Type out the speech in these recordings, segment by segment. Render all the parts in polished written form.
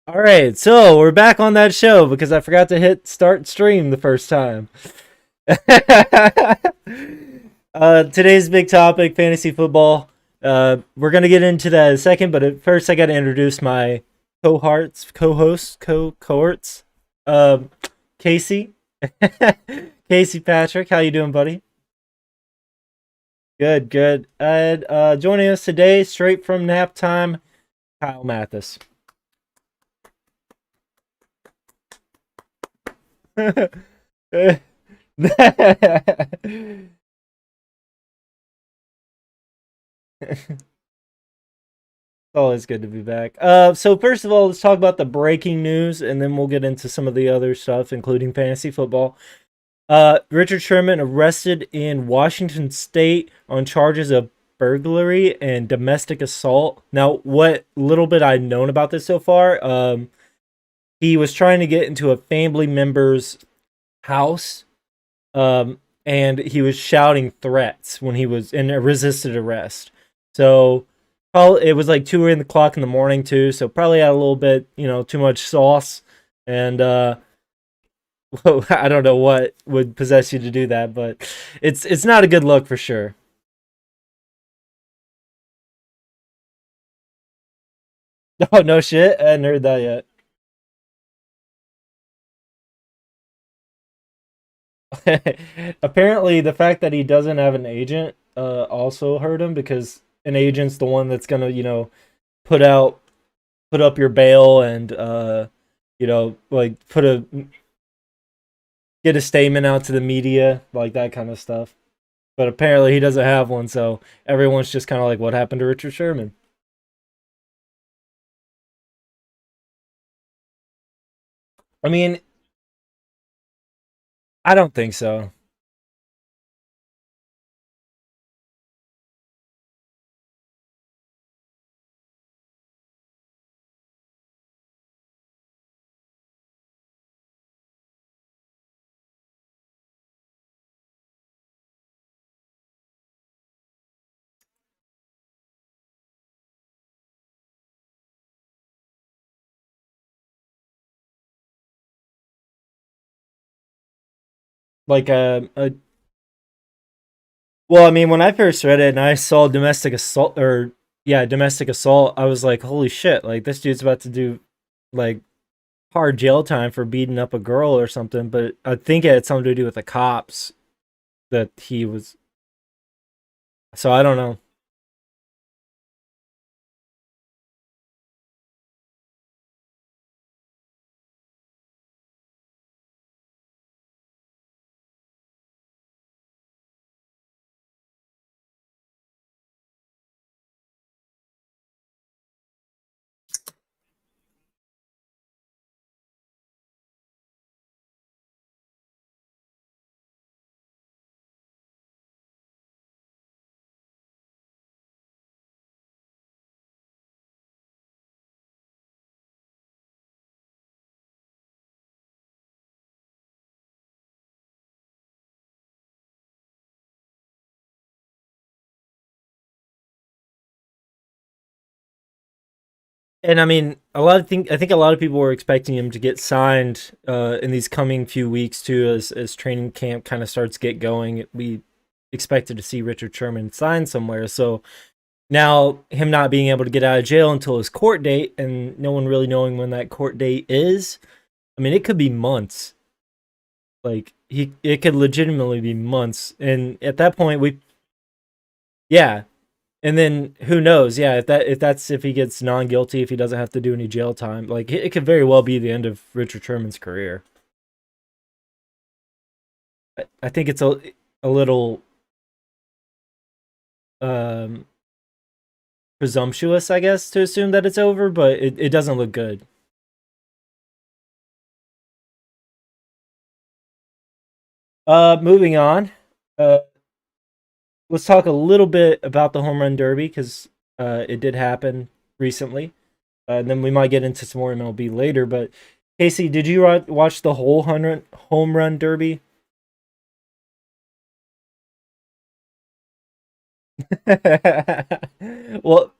All right, so we're back on that show because I forgot to hit start stream the first time. Today's big topic, fantasy football. We're gonna get into that in a second, but at first I got to introduce my co-hosts, cohorts. Um, Casey, Casey Patrick, how you doing, buddy? Good, good. And joining us today, straight from nap time, Kyle Mathis. Always good to be back. So first of all, let's talk about the breaking news, and then we'll get into some of the other stuff, including fantasy football. Richard Sherman arrested in Washington State on charges of burglary and domestic assault. Now, what little bit I've known about this so far, he was trying to get into a family member's house, and he was shouting threats when he was in a resisted arrest. So probably it was like 2 o'clock in the morning too. So probably had a little bit, too much sauce, and I don't know what would possess you to do that, but it's not a good look for sure. Oh no shit, I hadn't heard that yet. Apparently, the fact that he doesn't have an agent also hurt him because an agent's the one that's gonna put out put up your bail and like get a statement out to the media, like that kind of stuff. But apparently he doesn't have one, so everyone's just kind of like, what happened to Richard Sherman? I mean, I don't think so. Like well, I mean, when I first read it and I saw domestic assault, or yeah, domestic assault, I was like, holy shit! Like this dude's about to do like hard jail time for beating up a girl or something. But I think it had something to do with the cops that he was. So I don't know. And I mean, I think a lot of people were expecting him to get signed in these coming few weeks too, as training camp kind of starts get going. We expected to see Richard Sherman sign somewhere. So now him not being able to get out of jail until his court date, and no one really knowing when that court date is. I mean, it could be months. Like it could legitimately be months. And at that point, yeah, and then who knows? Yeah, if he gets non guilty, if he doesn't have to do any jail time, like it could very well be the end of Richard Sherman's career. I think it's a little um, presumptuous, I guess, to assume that it's over, but it doesn't look good. Moving on. Uh, let's talk a little bit about the home run derby because it did happen recently. And then we might get into some more MLB later. But Casey, did you watch the whole home run derby? Well,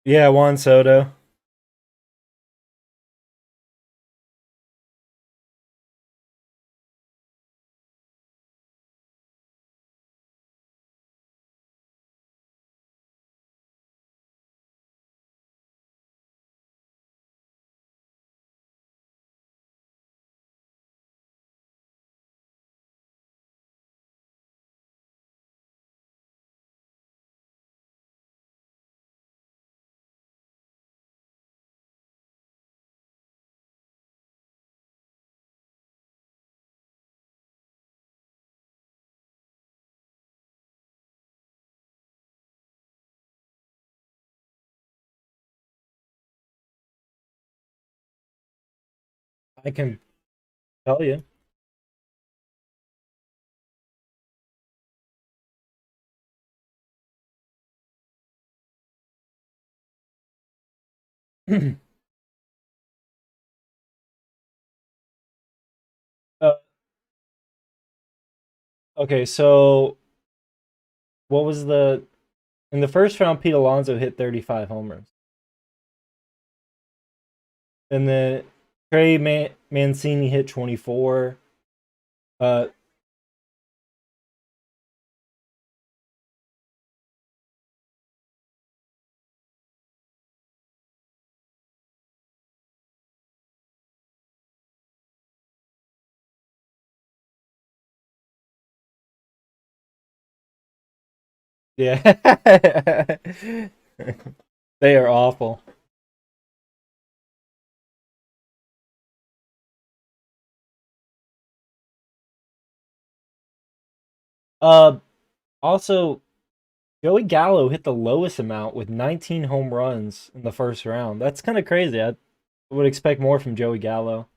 Yeah, Juan Soto. I can tell you. uh, okay, so what was the in the first round? Pete Alonso hit 35 homers, and then Mancini hit 24. Uh, yeah, they are awful. Uh, Also, Joey Gallo hit the lowest amount with 19 home runs in the first round. That's kind of crazy. I would expect more from Joey Gallo.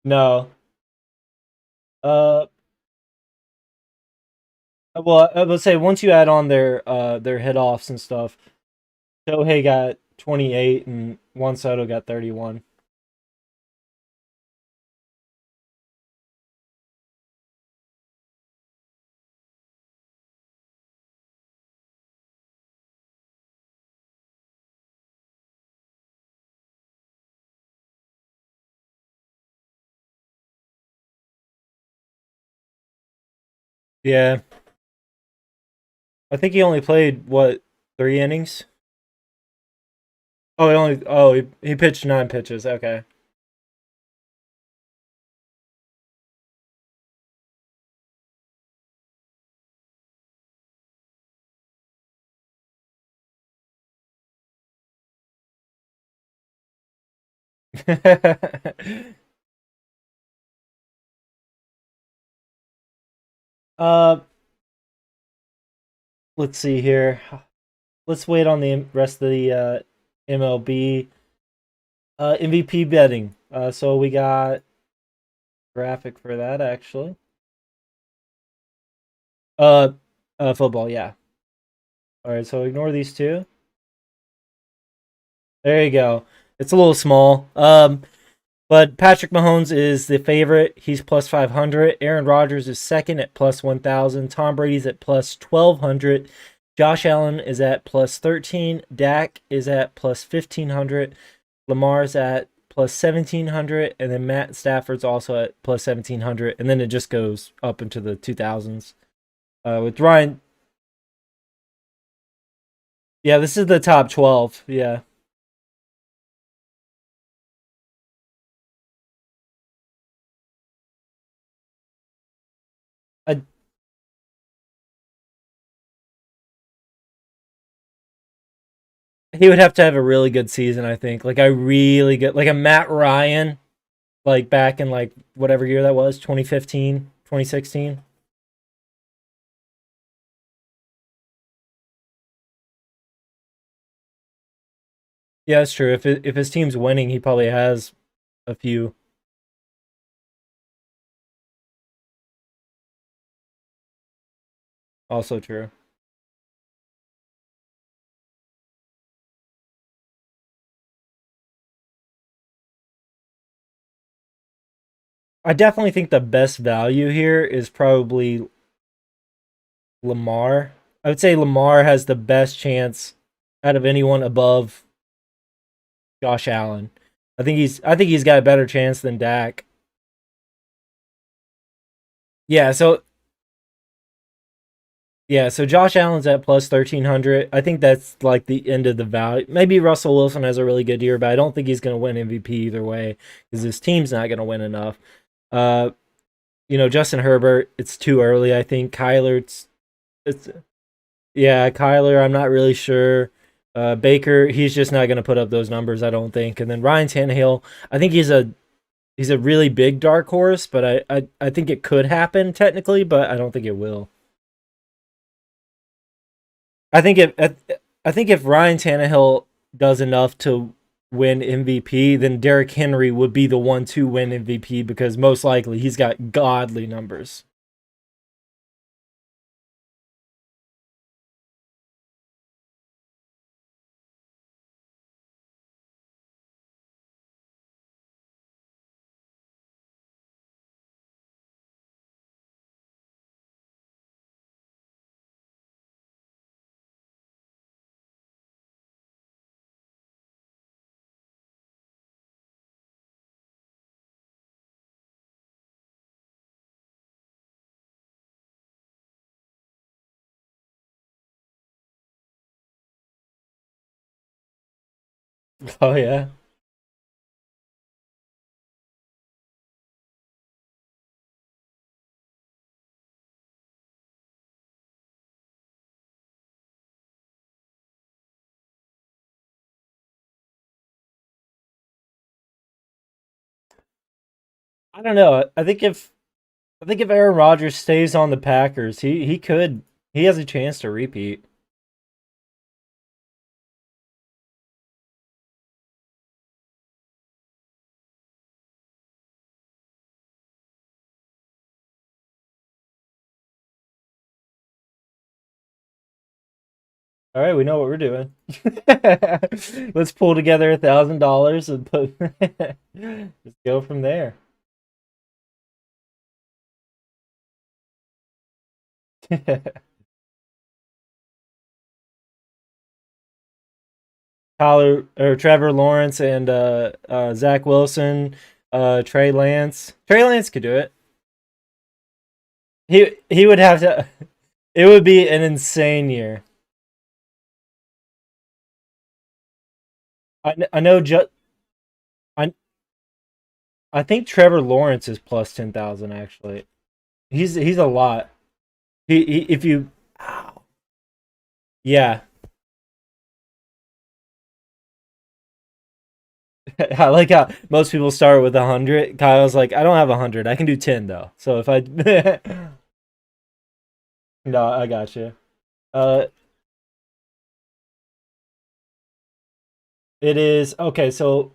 No. Uh, well, I would say once you add on their hit offs and stuff, Shohei got 28 and Juan Soto got 31. Yeah, I think he only played what 3 innings. He pitched 9 pitches. Okay. uh, let's see here. Let's wait on the rest of the MLB MVP betting. So we got graphic for that actually. Uh, Football, yeah. All right, so ignore these two. There you go. It's a little small. But Patrick Mahomes is the favorite. He's plus 500. Aaron Rodgers is second at plus 1,000. Tom Brady's at plus 1,200. Josh Allen is at plus 13. Dak is at plus 1,500. Lamar's at plus 1,700. And then Matt Stafford's also at plus 1,700. And then it just goes up into the 2,000s. With Ryan, yeah, this is the top 12. Yeah. I, he would have to have a really good season, I think. Like a really good, like a Matt Ryan, like back in like whatever year that was, 2015, 2016. Yeah, that's true. If his team's winning, he probably has a few. Also true. I definitely think the best value here is probably Lamar. I would say Lamar has the best chance out of anyone above Josh Allen. I think he's got a better chance than Dak. Yeah, so so Josh Allen's at plus 1300. I think that's like the end of the value. Maybe Russell Wilson has a really good year, but I don't think he's going to win MVP either way because his team's not going to win enough. Uh, Justin Herbert, it's too early. I think Kyler, it's yeah, Kyler. I'm not really sure. Baker, he's just not going to put up those numbers. I don't think. And then Ryan Tannehill, I think he's a really big dark horse, but I think it could happen technically, but I don't think it will. I think if I think if Ryan Tannehill does enough to win MVP, then Derrick Henry would be the one to win MVP because most likely he's got godly numbers. Oh yeah. I don't know. I think if Aaron Rodgers stays on the Packers, he has a chance to repeat. All right, we know what we're doing. Let's pull together $1,000 and put just go from there. Tyler or Trevor Lawrence and Zach Wilson, Trey Lance. Trey Lance could do it. He would have to. It would be an insane year. I know. I I think Trevor Lawrence is plus 10,000 actually. He's a lot. He if you. Ow. Yeah, I like how most people start with 100. Kyle's like, I don't have 100. I can do 10 though. So if I no, I got you. Uh, it is okay. So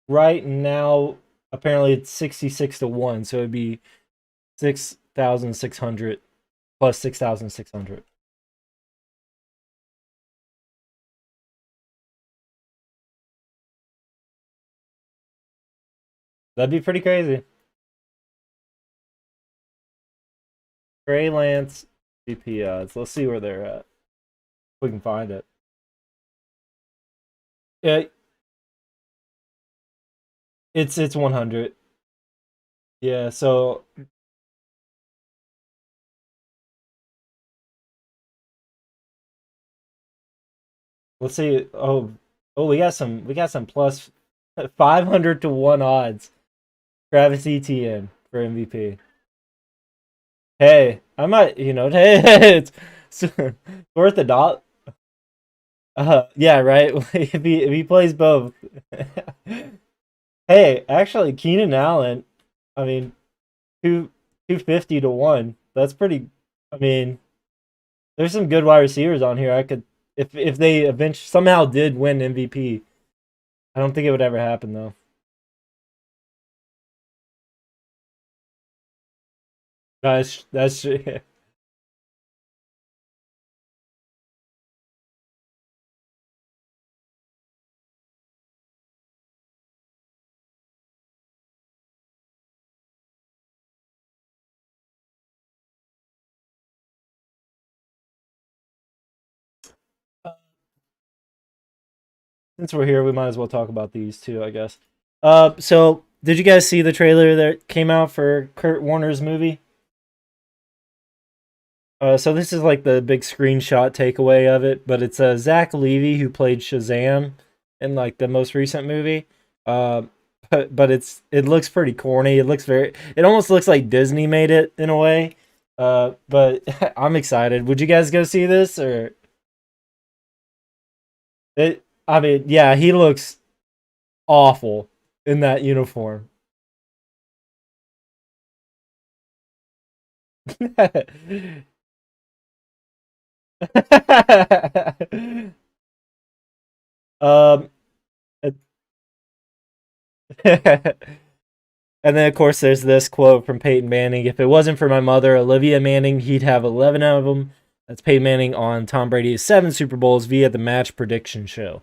right now, apparently it's 66 to 1. So it'd be 6,600 plus 6,600. That'd be pretty crazy. Trey Lance VP odds. Let's see where they're at. If we can find it. Yeah, it's 100. Yeah, so let's see. We got some plus 500 to 1 odds. Travis Etienne for MVP. Hey, I might, hey, it's worth a dollar. Yeah, right. If he plays both. Hey, actually, Keenan Allen. I mean, 250 to 1. That's pretty. I mean, there's some good wide receivers on here. I could if they eventually somehow did win MVP. I don't think it would ever happen though. That's Since we're here, we might as well talk about these too, I guess. So did you guys see the trailer that came out for Kurt Warner's movie? So this is like the big screenshot takeaway of it, but it's Zach Levy who played Shazam in like the most recent movie. Uh, but it looks pretty corny. It almost looks like Disney made it in a way. But I'm excited. Would you guys go see this or it? I mean, yeah, he looks awful in that uniform. um, and then, of course, there's this quote from Peyton Manning: "If it wasn't for my mother, Olivia Manning, he'd have 11 of them." That's Peyton Manning on Tom Brady's 7 Super Bowls via the Match Prediction Show.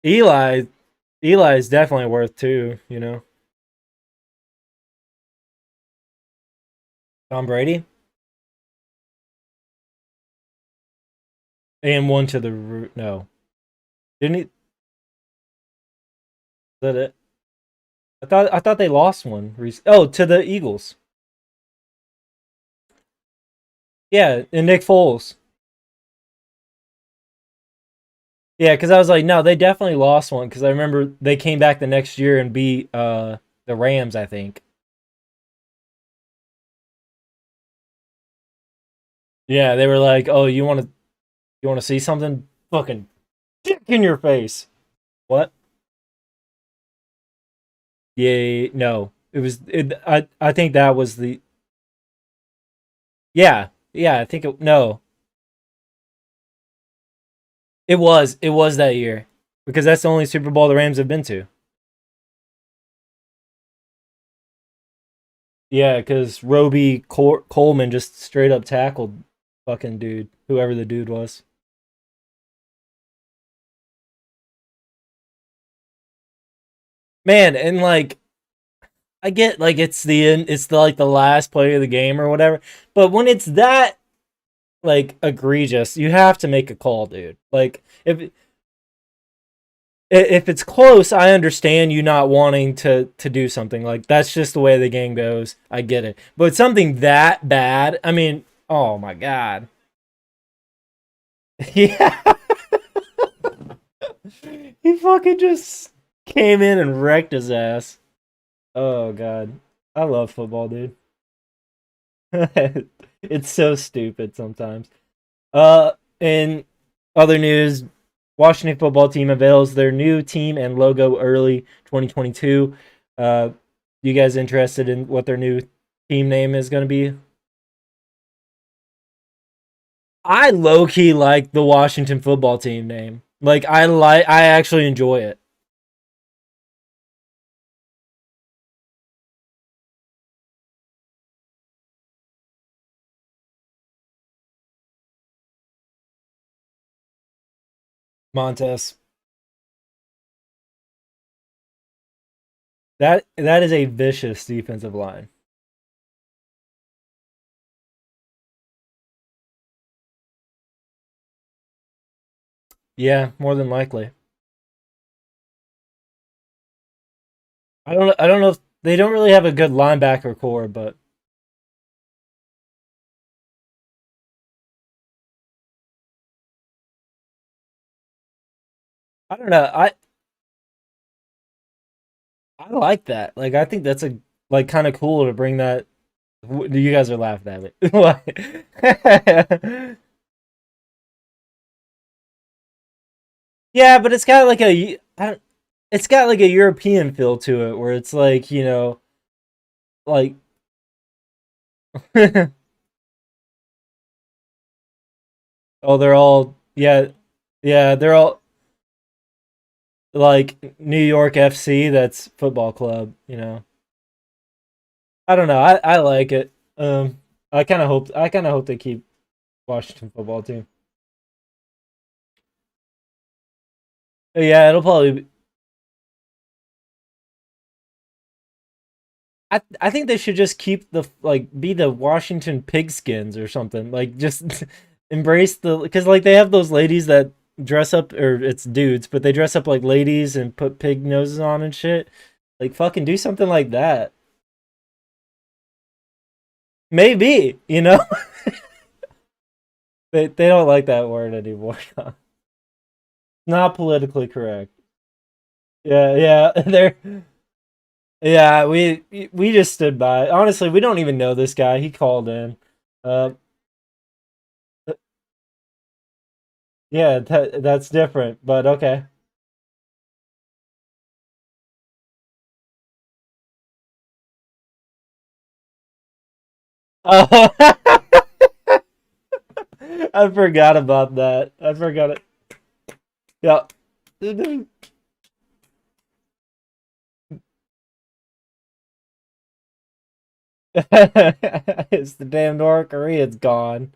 Eli, Eli is definitely worth two. Tom Brady and one to the root. No, didn't he? Is that it? I thought they lost one. Oh, to the Eagles. Yeah, and Nick Foles. Yeah, because I was like, no, they definitely lost one because I remember they came back the next year and beat the Rams, I think. Yeah, they were like, "Oh, you want to see something? Fucking dick in your face." What? Yeah, no. It was it I think that was the Yeah. Yeah, I think it no. It was that year because that's the only Super Bowl the Rams have been to. Yeah, because Coleman just straight up tackled fucking dude, whoever the dude was. Man, and like I get like like the last play of the game or whatever, but when it's that like egregious, you have to make a call, dude. Like if it's close, I understand you not wanting to do something. Like that's just the way the game goes. I get it. But something that bad, I mean, oh my god. Yeah. He fucking just came in and wrecked his ass. Oh god. I love football, dude. It's so stupid sometimes. In other news, Washington football team unveils their new team and logo early 2022. You guys interested in what their new team name is going to be? I low key like the Washington football team name. Like I actually enjoy it. Montez. That is a vicious defensive line. Yeah, more than likely. I don't know if they don't really have a good linebacker core, but I don't know. I like that. Like I think that's a like kind of cool to bring that. You guys are laughing at it. Yeah, but it's got like it's got like a European feel to it, where it's like like oh, they're all yeah, they're all like New York FC. That's football club. I don't know. I like it. I kind of hope they keep Washington football team. Yeah, it'll probably I think they should just keep the like be the Washington Pigskins or something. Like just embrace the because like they have those ladies that dress up or it's dudes, but they dress up like ladies and put pig noses on and shit. Like fucking do something like that. Maybe, you know? They don't like that word anymore. Not politically correct. Yeah, yeah. They're yeah, we just stood by. Honestly, we don't even know this guy. He called in. Uh yeah, that's different, but okay. Oh, I forgot about that. I forgot it. Yeah. It's the damn North Korea's gone.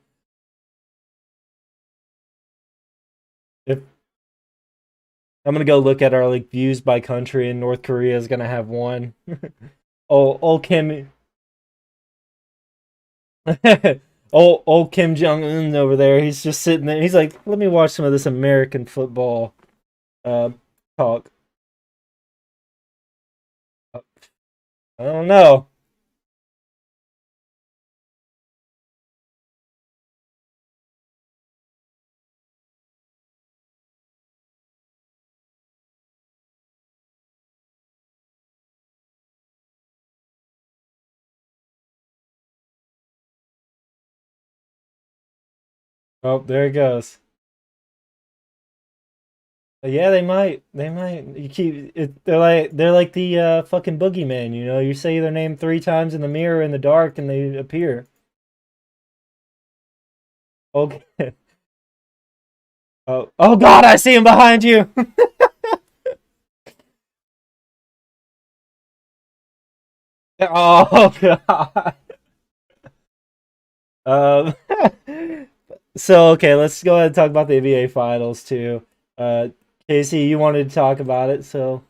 If I'm gonna go look at our like views by country, and North Korea is gonna have one. Oh, Kim, old Kim Jong Un over there. He's just sitting there. He's like, let me watch some of this American football uh, talk. I don't know. Oh, there it goes. Yeah, they might. They might. You keep it. They're like the fucking boogeyman. You know, you say their name 3 times in the mirror in the dark, and they appear. Okay. Oh God, I see him behind you. Oh God. Um. So okay, let's go ahead and talk about the NBA Finals too. Uh, Casey, you wanted to talk about it, so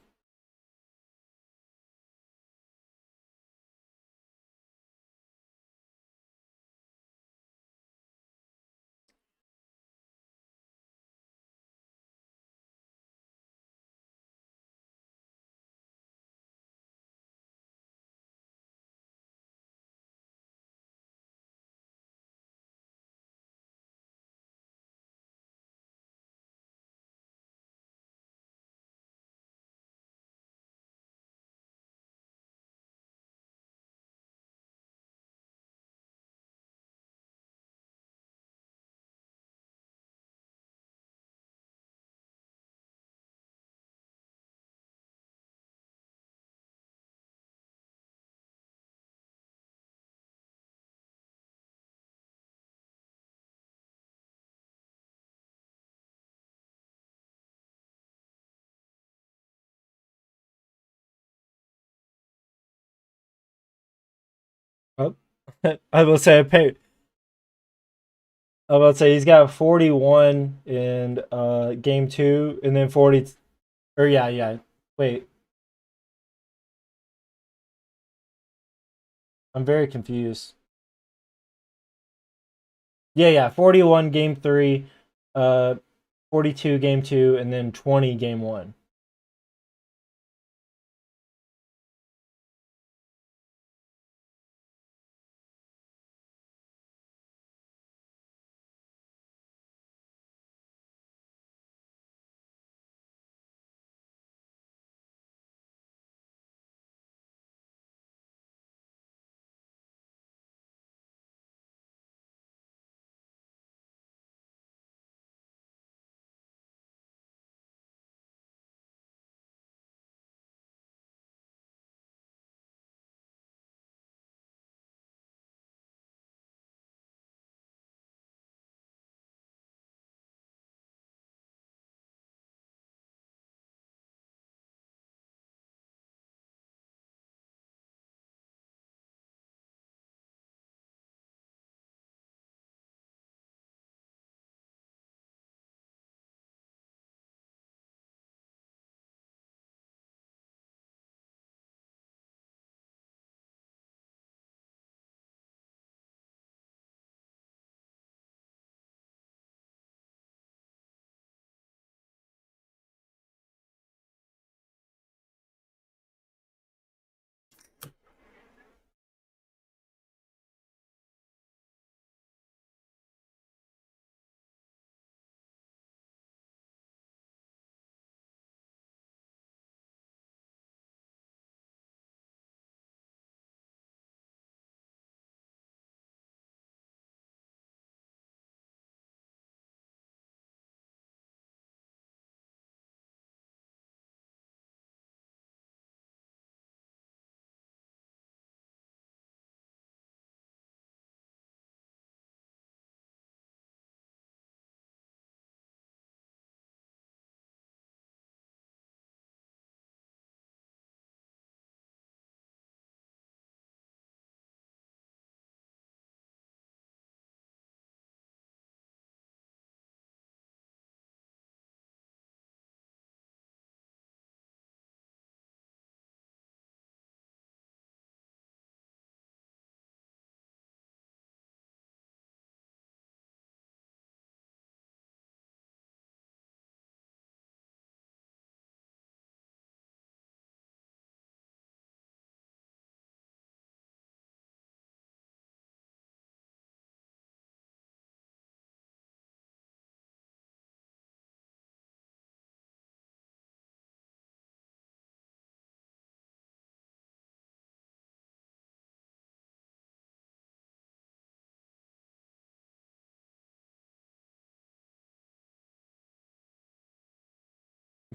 oh, I will say I will say he's got 41 in game two, and then 40. Or yeah, yeah. Wait, I'm very confused. Yeah, yeah. 41 game three, uh, 42 game two, and then 20 game one.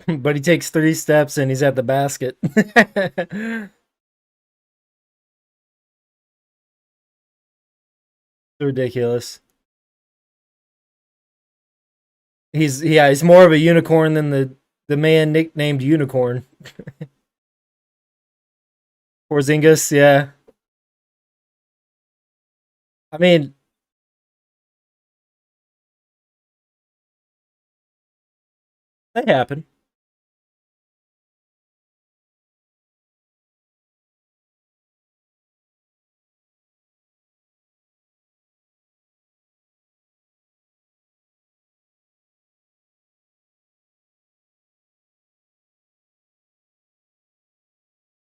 But he takes 3 steps and he's at the basket. Ridiculous. He's more of a unicorn than the man nicknamed Unicorn. Porzingis, yeah. I mean, that happened.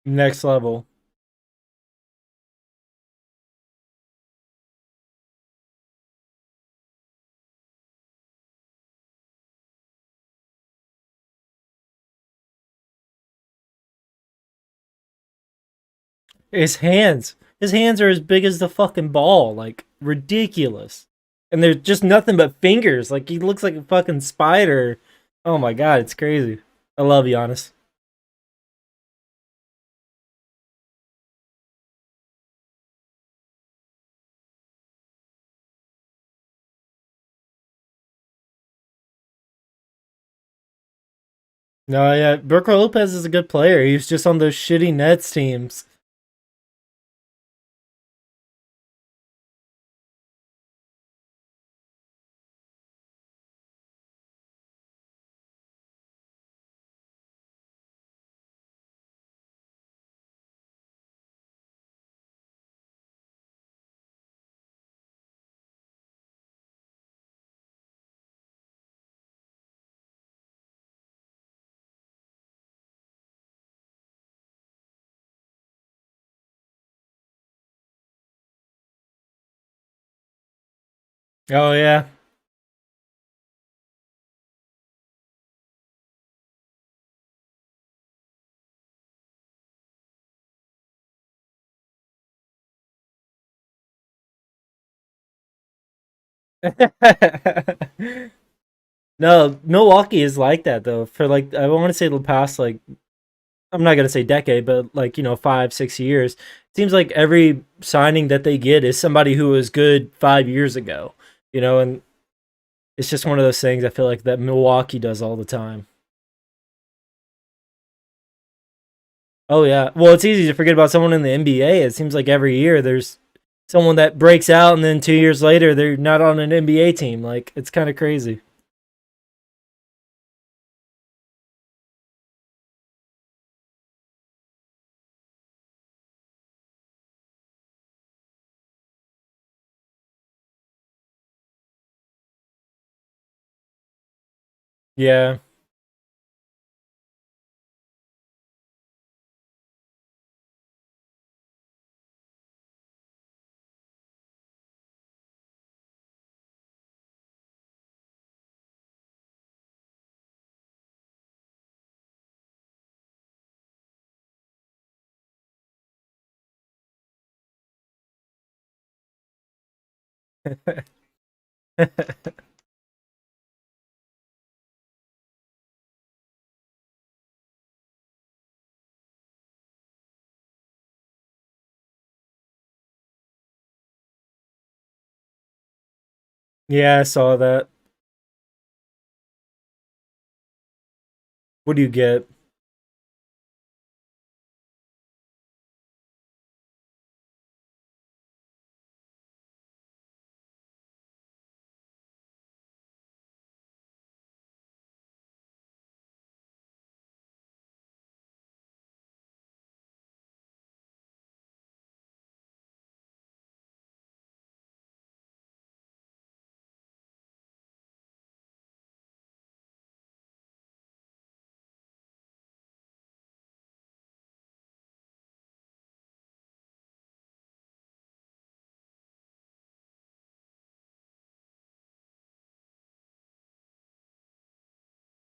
Next level. His hands are as big as the fucking ball, like ridiculous. And they're just nothing but fingers. Like he looks like a fucking spider. Oh my god, it's crazy. I love Giannis. No, yeah, Brooke Lopez is a good player. He was just on those shitty Nets teams. Oh yeah. No, Milwaukee is like that though. For like I want to say the past like I'm not gonna say decade, but like 5, 6 years. It seems like every signing that they get is somebody who was good 5 years ago. And it's just one of those things I feel like that Milwaukee does all the time. Oh yeah. Well, it's easy to forget about someone in the NBA. It seems like every year there's someone that breaks out and then 2 years later they're not on an NBA team. Like it's kind of crazy. Yeah. Yeah, I saw that. What do you get?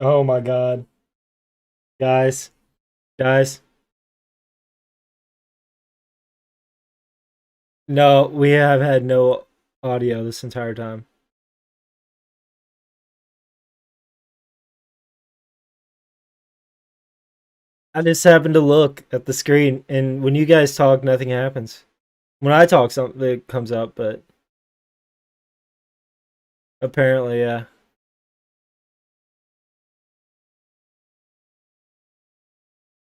Oh my god. Guys, guys. No, we have had no audio this entire time. I just happened to look at the screen, and when you guys talk, nothing happens. When I talk, something comes up, but apparently, yeah.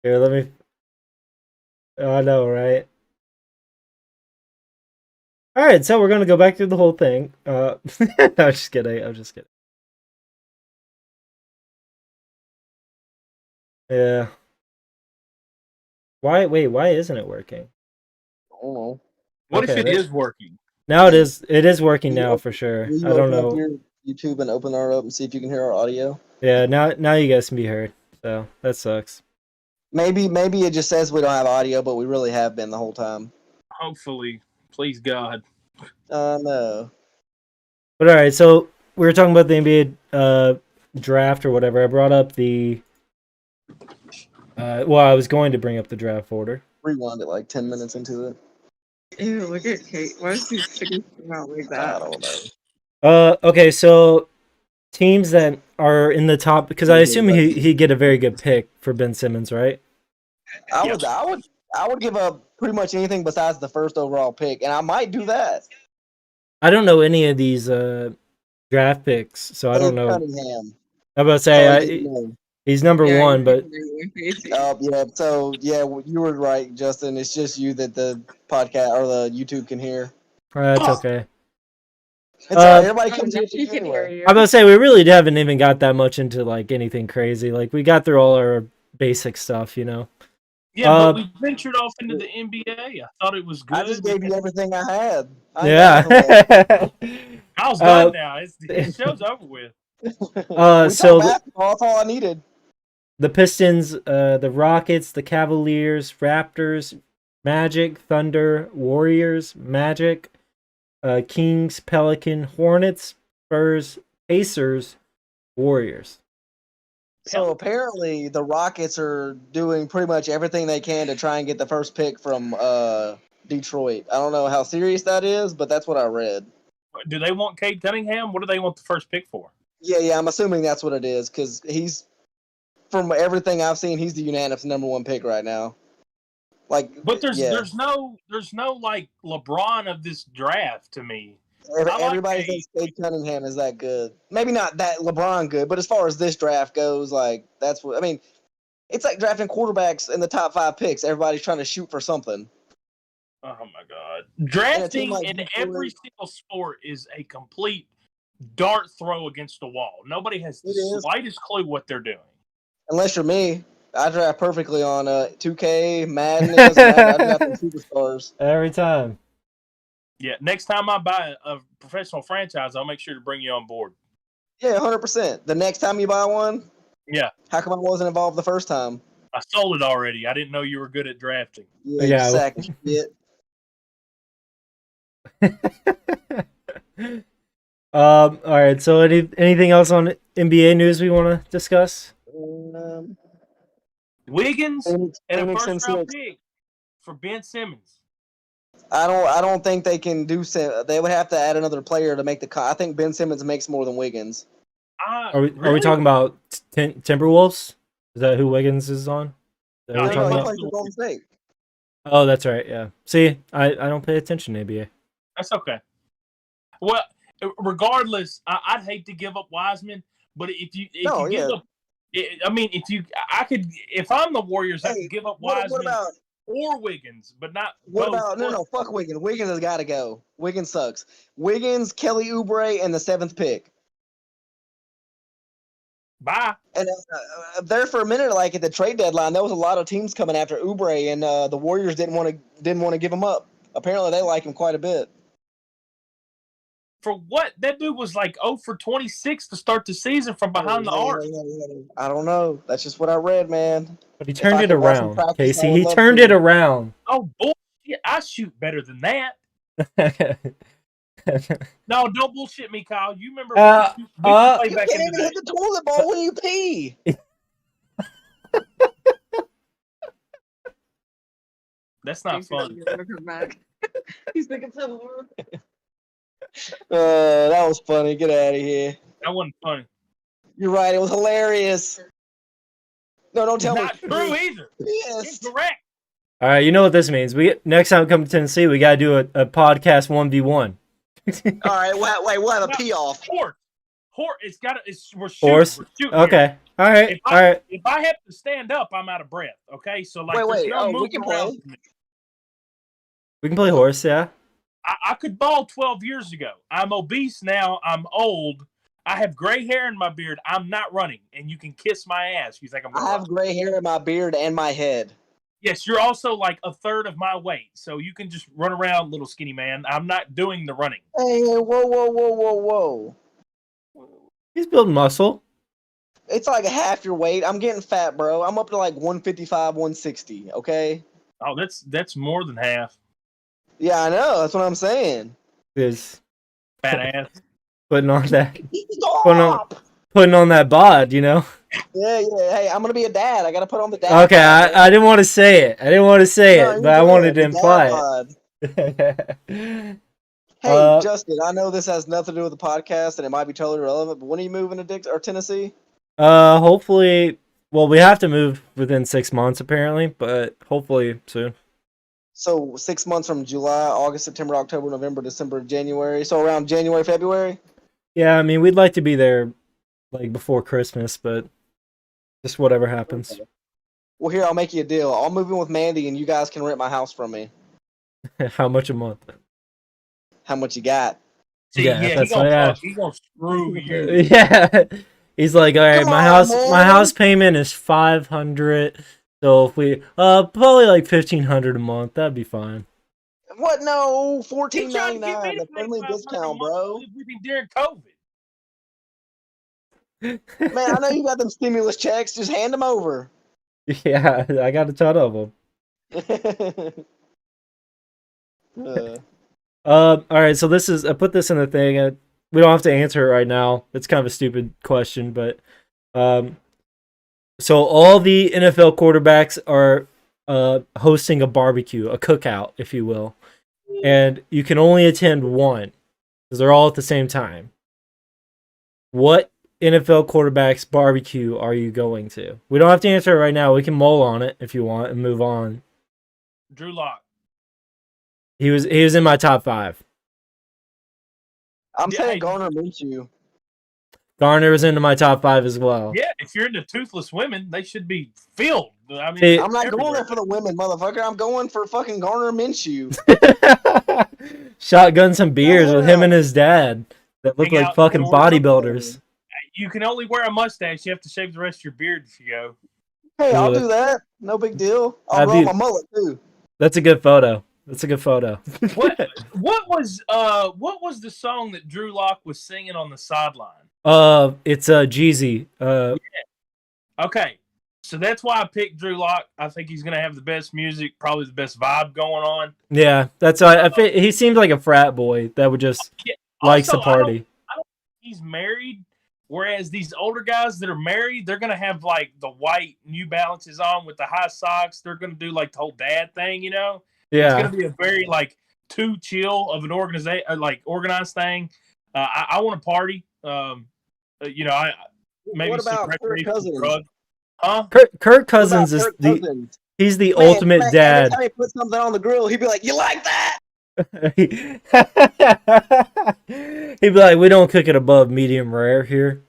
Here, let me. Oh, I know, right? All right, so we're gonna go back through the whole thing. I'm just kidding. I'm just kidding. Yeah. Why? Wait. Why isn't it working? I don't know. What if Okay, it is working? now it is. It is working Will you, now open, for sure. will I you don't open up know. your YouTube and open our up and see if you can hear our audio? Yeah. Now you guys can be heard. So that sucks. Maybe it just says we don't have audio, but we really have been the whole time. Hopefully, please God. No. But all right. So we were talking about the NBA draft or whatever. I brought up the. Well, I was going to bring up the draft order. Rewind it like 10 minutes into it. Ew, look at Kate. Why is she sticking out like I that? don't know. Okay. So teams that are in the top, because I assume he'd get a very good pick for Ben Simmons, right? I would give up pretty much anything besides the first overall pick, and I might do that. I don't know any of these draft picks, so I don't know. Cunningham. I'm about to say he's number Yeah, one, but yeah. So yeah, you were right, Justin. It's just you that the podcast or the YouTube can hear. that's okay. It's all right, everybody comes here She can hear you. I'm about to say we really haven't even got that much into like anything crazy. Like we got through all our basic stuff, you know. Yeah, but we ventured off into the NBA. I thought it was good. I just gave you everything I had. Yeah. I was done now. The show's over with. So basketball, that's all I needed. The Pistons, the Rockets, the Cavaliers, Raptors, Magic, Thunder, Warriors, Magic, Kings, Pelican, Hornets, Spurs, Pacers, Warriors. So apparently the Rockets are doing pretty much everything they can to try and get the first pick from Detroit. I don't know how serious that is, but that's what I read. Do they want Cade Cunningham? What do they want the first pick for? Yeah, I'm assuming that's what it is because he's, from everything I've seen, he's the unanimous number one pick right now. But there's no like LeBron of this draft to me. Everybody thinks Cade Cunningham is that good. Maybe not that LeBron good, but as far as this draft goes, like that's what I mean. It's like drafting quarterbacks in the top 5 picks. Everybody's trying to shoot for something. Oh my God! Drafting in every single sport is a complete dart throw against the wall. Nobody has the slightest clue what they're doing. Unless you're me. I draft perfectly on 2K, Madden. I draft the superstars every time. Yeah, next time I buy a professional franchise, I'll make sure to bring you on board. Yeah, 100%. The next time you buy one? Yeah. How come I wasn't involved the first time? I sold it already. I didn't know you were good at drafting. Yeah, sack of shit. All right. So, anything else on NBA news we want to discuss? Wiggins and a first round pick for Ben Simmons. I don't think they can do. They would have to add another player to make the. I think Ben Simmons makes more than Wiggins. Are we talking about Timberwolves? Is that who Wiggins is on? No, he plays for Golden State. Oh, that's right. Yeah. See, I don't pay attention to NBA. That's okay. Well, regardless, I'd hate to give up Wiseman, but if you give up, I mean, if I'm the Warriors, I could give up Wiseman or Wiggins, but not. What about no? Fuck Wiggins. Wiggins has got to go. Wiggins sucks. Wiggins, Kelly Oubre, and the 7th pick. Bye. And there for a minute, like at the trade deadline, there was a lot of teams coming after Oubre, and the Warriors didn't want to give him up. Apparently, they like him quite a bit. For what? That dude was like 0 for 26 to start the season from behind the arc. I don't know. That's just what I read, man. But he turned it around, Casey. He turned it around. Oh, bullshit. I shoot better than that. No, don't bullshit me, Kyle. You remember you can't even hit the toilet bowl when you pee. That's not fun. He's thinking so hard. That was funny. Get out of here. That wasn't funny. You're right. It was hilarious. No, don't tell Not me. true either. Yes. Incorrect. All right, you know what this means. Next time we come to Tennessee, we gotta do a podcast 1v1. All right, wait, we'll have a pee off. Horse. We're shooting. Horse. We're shooting Okay. here. All right. All right. If I have to stand up, I'm out of breath. Okay, so like, Wait, there's no we moving can around. play? For me. We can play horse. Yeah. I could ball 12 years ago. I'm obese now. I'm old. I have gray hair in my beard. I'm not running, and you can kiss my ass. You think I'm? I have gray hair in my beard and my head. Yes, you're also like a third of my weight, so you can just run around, little skinny man. I'm not doing the running. Hey, whoa. He's building muscle. It's like half your weight. I'm getting fat, bro. I'm up to like 155, 160. Okay. Oh, that's more than half. Yeah, I know. That's what I'm saying. Is Fat ass. putting on that. Stop! Putting on that bod, you know. Yeah. Hey, I'm gonna be a dad. I gotta put on the dad. Okay, bod, I didn't want to say it. No, But I wanted to the imply dad it. bod. Hey, Justin, I know this has nothing to do with the podcast and it might be totally irrelevant, but when are you moving to Tennessee? Hopefully. Well, we have to move within 6 months apparently, but hopefully soon. So 6 months from July, August, September, October, November, December, January. So around January, February. Yeah, I mean, we'd like to be there like before Christmas, but just whatever happens. Well, here, I'll make you a deal. I'll move in with Mandy and you guys can rent my house from me. How much a month? How much you got? See, Yeah, yeah, that's he gonna, what I fuck, he gonna screw you. Yeah. He's like, all right, Come my on, my man. house payment is $500. So if we probably like $1,500 a month, that'd be fine. What? No, He tried to get me $14.99, to the pay friendly $500 a discount, month bro. to live with him during COVID. Man, I know you got them stimulus checks. Just hand them over. Yeah, I got a ton of them. All right, so I put this in the thing. We don't have to answer it right now. It's kind of a stupid question, but so all the NFL quarterbacks are hosting a barbecue, a cookout, if you will, and you can only attend one because they're all at the same time. What NFL quarterback's barbecue are you going to? We don't have to answer it right now. We can mull on it if you want and move on. Drew Lock. He was in my top 5. I'm saying Garner Minshew. Garner was into my top 5 as well. Yeah, if you're into toothless women, they should be filled. I mean, Hey, I'm not everywhere. going for the women, motherfucker. I'm going for fucking Garner Minshew. Shotgun some beers with him and his dad that look Hang like out fucking indoors. bodybuilders. You can only wear a mustache. You have to shave the rest of your beard if you go. Hey, I'll do that. No big deal. I'll That'd roll be- my mullet too. That's a good photo. That's a good photo. What was the song that Drew Lock was singing on the sideline? It's Jeezy. Okay, so that's why I picked Drew Lock. I think he's gonna have the best music, probably the best vibe going on. Yeah, that's he seems like a frat boy that would just likes to Also, party. I don't think he's married. Whereas these older guys that are married, they're gonna have like the white New Balances on with the high socks. They're gonna do like the whole dad thing, you know. It's Yeah, gonna be a very like too chill of an organized thing. I want to party. You know, maybe What some about Kirk recreational Cousins? drug. Huh? Kirk Cousins is Kirk the Cousins? he's the Man, ultimate every dad. time he put something on the grill, he'd be like, "You like that?" He'd be like, "We don't cook it above medium rare here."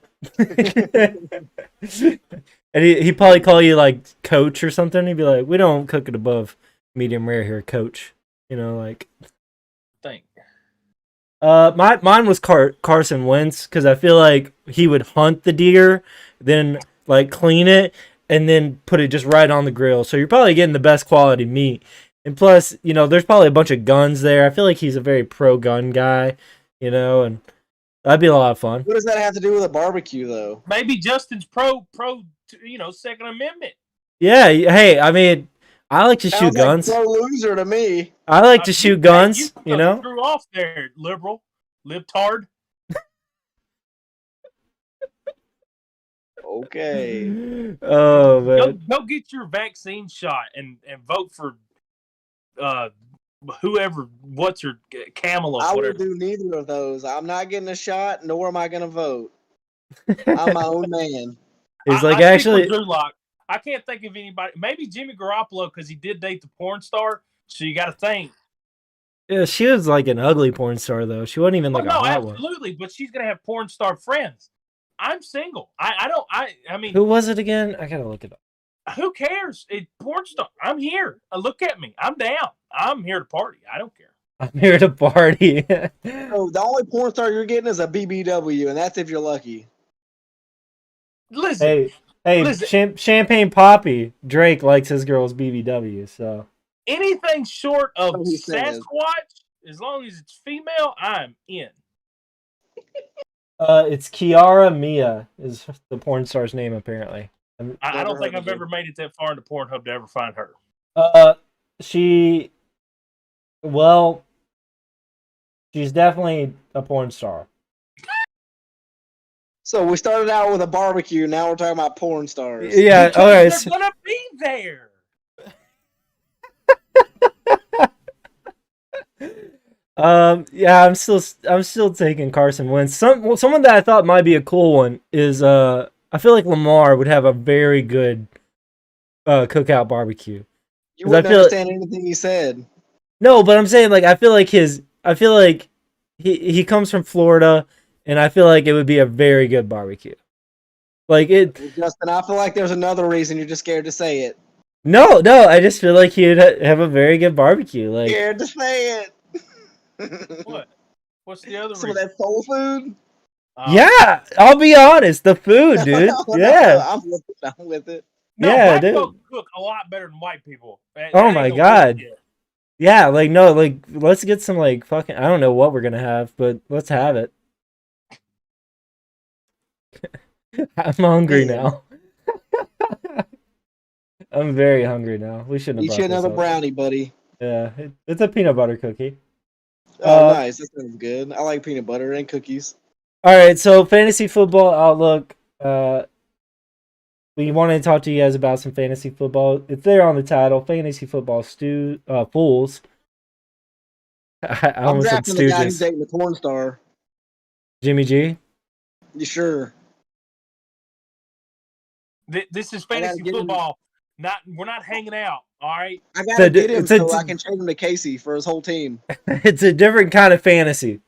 And he'd probably call you like coach or something. He'd be like, "We don't cook it above medium rare here, coach." You know, like. Think. Mine was Carson Wentz because I feel like he would hunt the deer, then like clean it, and then put it just right on the grill. So you're probably getting the best quality meat. And plus, you know, there's probably a bunch of guns there. I feel like he's a very pro gun guy, you know, and that'd be a lot of fun. What does that have to do with a barbecue, though? Maybe Justin's pro, Second Amendment. Yeah, hey, I mean, I like to shoot Sounds like guns. pro loser to me. I like to shoot guns, you know. Threw off there, liberal, libtard. Okay. Oh man. Go get your vaccine shot and vote for whoever. What's her Kamala? I Whatever. will do neither of those. I'm not getting a shot, nor am I going to vote. I'm my own man. He's I like stick actually. with Drew Lock. I can't think of anybody. Maybe Jimmy Garoppolo because he did date the porn star. So you got to think. Yeah, she was like an ugly porn star though. She wasn't even like a hot one. Absolutely. But she's gonna have porn star friends. I'm single. I mean, who was it again? I gotta look it up. Who cares? Porn star. I'm here. Look at me. I'm down. I'm here to party. I don't care. I'm here to party. So the only porn star you're getting is a BBW, and that's if you're lucky. Listen. Hey, Champagne Poppy. Drake likes his girls BBW, so anything short of Sasquatch, as long as it's female, I'm in. It's Kiara Mia is the porn star's name apparently. I don't think I've ever made it that far into Pornhub to ever find her. She's definitely a porn star. So we started out with a barbecue. Now we're talking about porn stars. Yeah, all right. They're gonna be there. Yeah, I'm still taking Carson Wentz. Someone that I thought might be a cool one is I feel like Lamar would have a very good cookout barbecue. You wouldn't understand anything he said. No, but I'm saying like I feel like he comes from Florida, and I feel like it would be a very good barbecue. Like it, Justin. I feel like there's another reason you're just scared to say it. No, I just feel like he'd have a very good barbecue. Like scared to say it. What? What's the other Some reason? of that soul food? Yeah, I'll be honest. The food, dude. Yeah. I'm with it. No, yeah, black dude. folk cook a lot better than white people. Oh my god. Yeah, like no, like let's get some like fucking I don't know what we're gonna have, but let's have it. I'm hungry now. I'm very hungry now. We shouldn't have eat you another brownie, buddy. Yeah, it's a peanut butter cookie. Oh, nice. That sounds good. I like peanut butter and cookies. All right, so fantasy football outlook. We wanted to talk to you guys about some fantasy football. It's there on the title, Fantasy Football Fools. I I'm drafting the guy who's dating the porn star. Jimmy G? You sure? This is fantasy football. We're not hanging out, all right? I gotta get him so I can trade him to Casey for his whole team. It's a different kind of fantasy.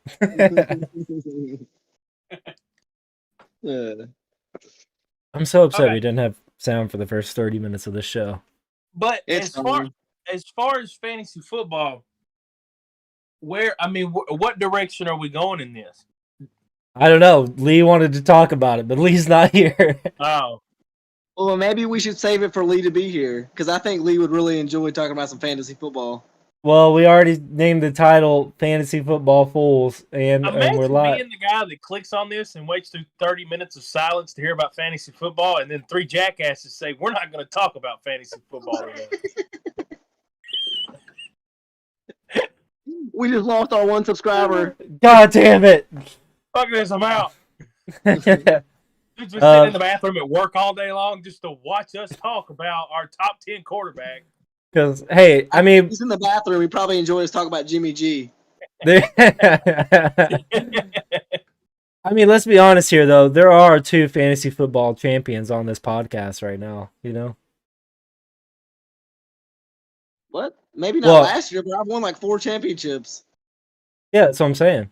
I'm so upset we didn't have sound for the first 30 minutes of the show. But as far as fantasy football, what direction are we going in this? I don't know. Lee wanted to talk about it, but Lee's not here. Oh. Well, maybe we should save it for Lee to be here, because I think Lee would really enjoy talking about some fantasy football. Well, we already named the title Fantasy Football Fools, and we're live. Being the guy that clicks on this and waits through 30 minutes of silence to hear about fantasy football, and then three jackasses say, we're not going to talk about fantasy football today. We just lost our one subscriber. God damn it. Fuck this, I'm out. Dude's been sitting in the bathroom at work all day long just to watch us talk about our top 10 quarterback. Because, hey, I mean... He's in the bathroom. He probably enjoys talking about Jimmy G. I mean, let's be honest here, though. There are two fantasy football champions on this podcast right now, you know? What? Maybe not last year, but I've won like 4 championships. Yeah, that's what I'm saying.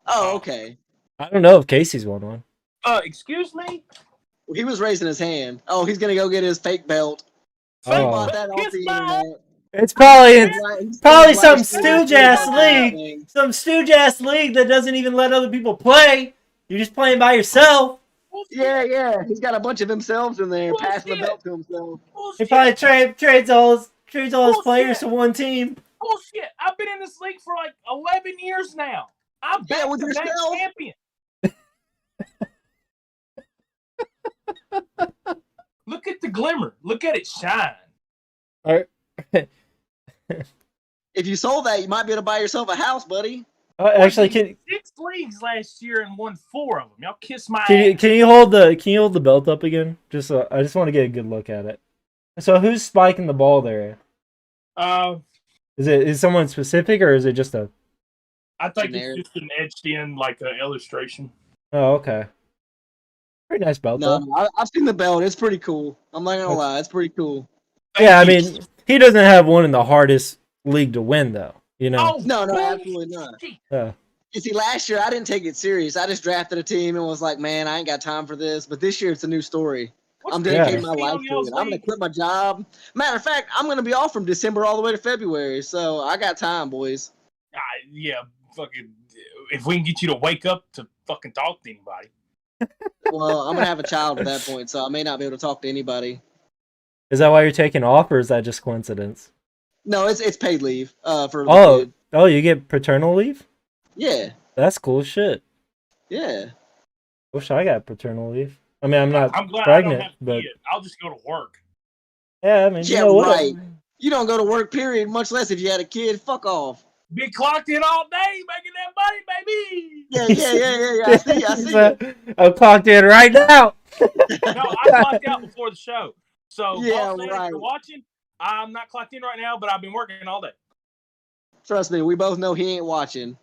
Oh, okay. I don't know if Casey's won one. Excuse me? Well, he was raising his hand. Oh, he's going to go get his fake belt. Bought that off the internet. It's probably some stooge-ass league. Some stooge-ass league that doesn't even let other people play. You're just playing by yourself. Yeah. He's got a bunch of himself in there, passing the belt to himself. He probably trades all his players to one team. Bullshit. I've been in this league for like 11 years now. I'm back-to-back champion. Look at the glimmer. Look at it shine. All right. If you sold that, you might be able to buy yourself a house, buddy. Actually, 6 leagues last year and won 4 of them. Y'all kiss my ass. Can you hold the belt up again? I just want to get a good look at it. So who's spiking the ball there? Is someone specific or is it just a? I think it's just an etched in like an illustration. Oh, okay. Pretty nice belt No, though. I've seen the belt. It's pretty cool. I'm not gonna lie, it's pretty cool. Yeah, I mean, he doesn't have one in the hardest league to win though. You know. Oh No, absolutely not. Yeah. You see, last year I didn't take it serious. I just drafted a team and was like, man, I ain't got time for this. But this year it's a new story. I'm dedicating my life to it. I'm gonna quit my job. Matter of fact, I'm gonna be off from December all the way to February, so I got time, boys. Yeah, fucking. If we can get you to wake up to fucking talk to anybody. Well, I'm gonna have a child at that point, so I may not be able to talk to anybody. Is that why you're taking off, or is that just coincidence? No, it's paid leave. For the kid. Oh, you get paternal leave? Yeah. That's cool as shit. Yeah. Wish I got paternal leave. I mean, I'm glad pregnant, I don't have to but I'll just go to work. Yeah, I mean, yeah, you know what? Right. You don't go to work, period. Much less if you had a kid. Fuck off. Be clocked in all day, making that money, baby. Yeah. I see. I'm clocked in right now. No, I clocked out before the show. So, yeah, if you're watching, I'm not clocked in right now, but I've been working all day. Trust me, we both know he ain't watching.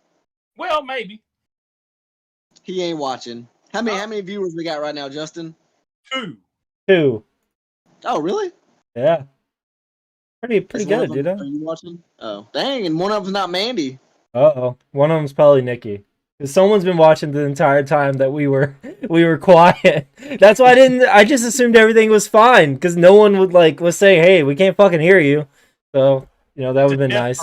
Well, maybe. He ain't watching. How many viewers we got right now, Justin? 2. Oh, really? Yeah. Pretty good, you know? Are you watching? Oh, dang, and one of them's not Mandy. Uh-oh. One of them's probably Nikki. Because someone's been watching the entire time that we were quiet. That's why I just assumed everything was fine. Because no one was saying, hey, we can't fucking hear you. So, you know, that would have been nice.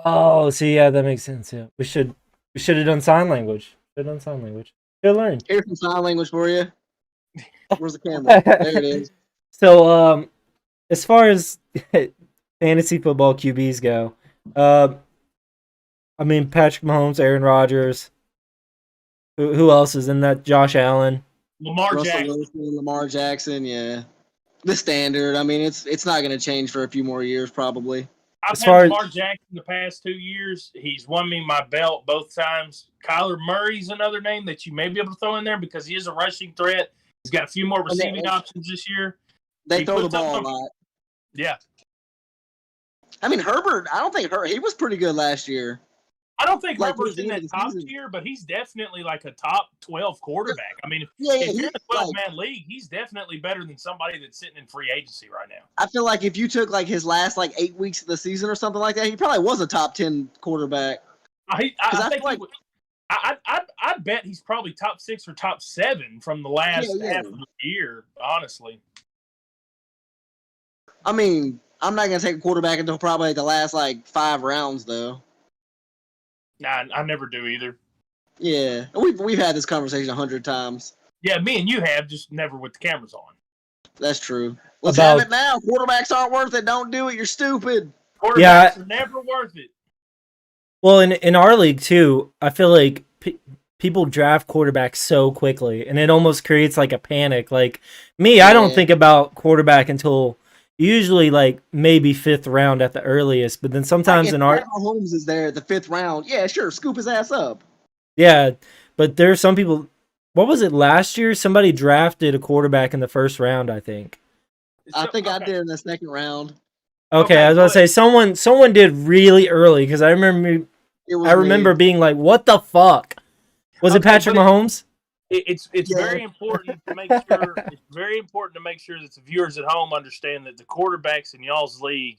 Oh, see, yeah, that makes sense, yeah. We should have done sign language. Good learn. Here's some sign language for you. Where's the camera? There it is. So, as far as fantasy football QBs go, I mean, Patrick Mahomes, Aaron Rodgers. Who else is in that? Josh Allen. Lamar Jackson, yeah. The standard. I mean, it's not going to change for a few more years, probably. I've had Lamar Jackson the past 2 years. He's won me my belt both times. Kyler Murray's another name that you may be able to throw in there because he is a rushing threat. He's got a few more receiving options this year. They throw the ball a lot. Yeah. I mean, Herbert, I don't think he was pretty good last year. I don't think Herbert's in that top tier, but he's definitely like a top 12 quarterback. I mean, if you're in a 12-man league, he's definitely better than somebody that's sitting in free agency right now. I feel like if you took like his last 8 weeks of the season or something like that, he probably was a top 10 quarterback. I bet he's probably top 6 or top 7 from the last half of the year, honestly. I mean, I'm not going to take a quarterback until probably the last 5 rounds, though. Nah, I never do either. Yeah, we've had this conversation 100 times. Yeah, me and you have, just never with the cameras on. That's true. Let's have it now. Quarterbacks aren't worth it. Don't do it. You're stupid. Quarterbacks are never worth it. Well, in our league too, I feel like people draft quarterbacks so quickly, and it almost creates like a panic. Like me, I don't think about quarterback until usually maybe 5th round at the earliest, but then sometimes in our Mahomes is there at the 5th round. Yeah, sure, scoop his ass up. Yeah, but there are some people. What was it last year? Somebody drafted a quarterback in the 1st round, I think. I think I did in the 2nd round. Okay, I was gonna say someone did really early because I remember being like, "What the fuck?" Was it Patrick Mahomes? It's very important to make sure. It's very important to make sure that the viewers at home understand that the quarterbacks in y'all's league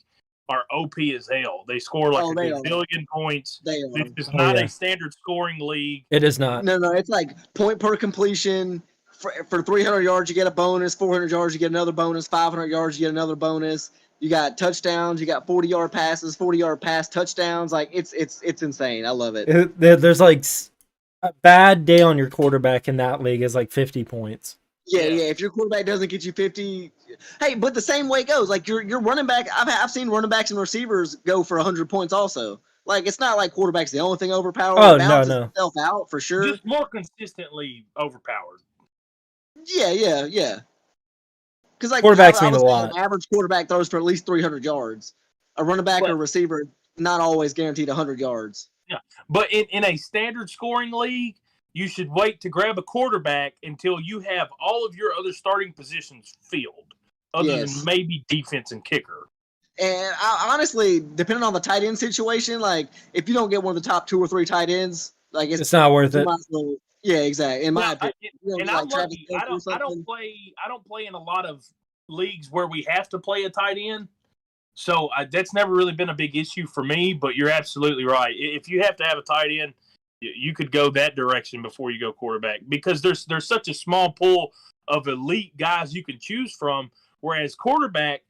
are OP as hell. They score a billion points. This is not a standard scoring league. It is not. No, it's like point per completion. For 300 yards, you get a bonus. 400 yards, you get another bonus. 500 yards, you get another bonus. You got touchdowns. You got 40-yard passes, 40-yard pass touchdowns. It's insane. I love it. There's a bad day on your quarterback in that league is 50 points. Yeah. If your quarterback doesn't get you 50, hey, but the same way it goes. Your running back. I've seen running backs and receivers go for 100 points also. It's not like quarterback's the only thing overpowered. Oh, no. Itself out for sure. Just more consistently overpowered. Yeah. Because quarterbacks mean a lot. An average quarterback throws for at least 300 yards. A running back or a receiver not always guaranteed 100 yards. Yeah, but in a standard scoring league, you should wait to grab a quarterback until you have all of your other starting positions filled, other than maybe defense and kicker. And honestly, depending on the tight end situation, if you don't get one of the top 2 or 3 tight ends, it's not worth it. Yeah, exactly. In my opinion, and I'm lucky. I don't play in a lot of leagues where we have to play a tight end. So that's never really been a big issue for me, but you're absolutely right. If you have to have a tight end, you could go that direction before you go quarterback because there's such a small pool of elite guys you can choose from. Whereas quarterback,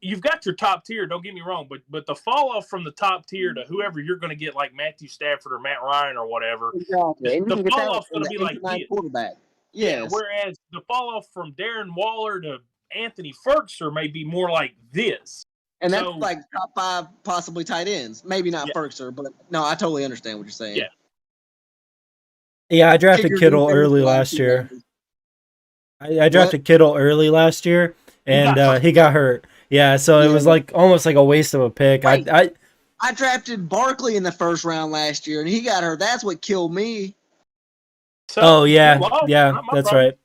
you've got your top tier. Don't get me wrong, but the fall off from the top tier to whoever you're going to get, like Matthew Stafford or Matt Ryan or whatever, exactly. the fall off is going to be like this. Quarterback. Yes. Yeah. Whereas the fall off from Darren Waller to Anthony Ferguson may be more like this. And that's like top 5 possibly tight ends. Maybe not Ferguson, but no, I totally understand what you're saying. Yeah. Yeah, I drafted Kittle early last year. I drafted Kittle early last year, and he got hurt. Yeah, so it was like almost like a waste of a pick. Wait, I drafted Barkley in the first round last year, and he got hurt. That's what killed me. So, that's right.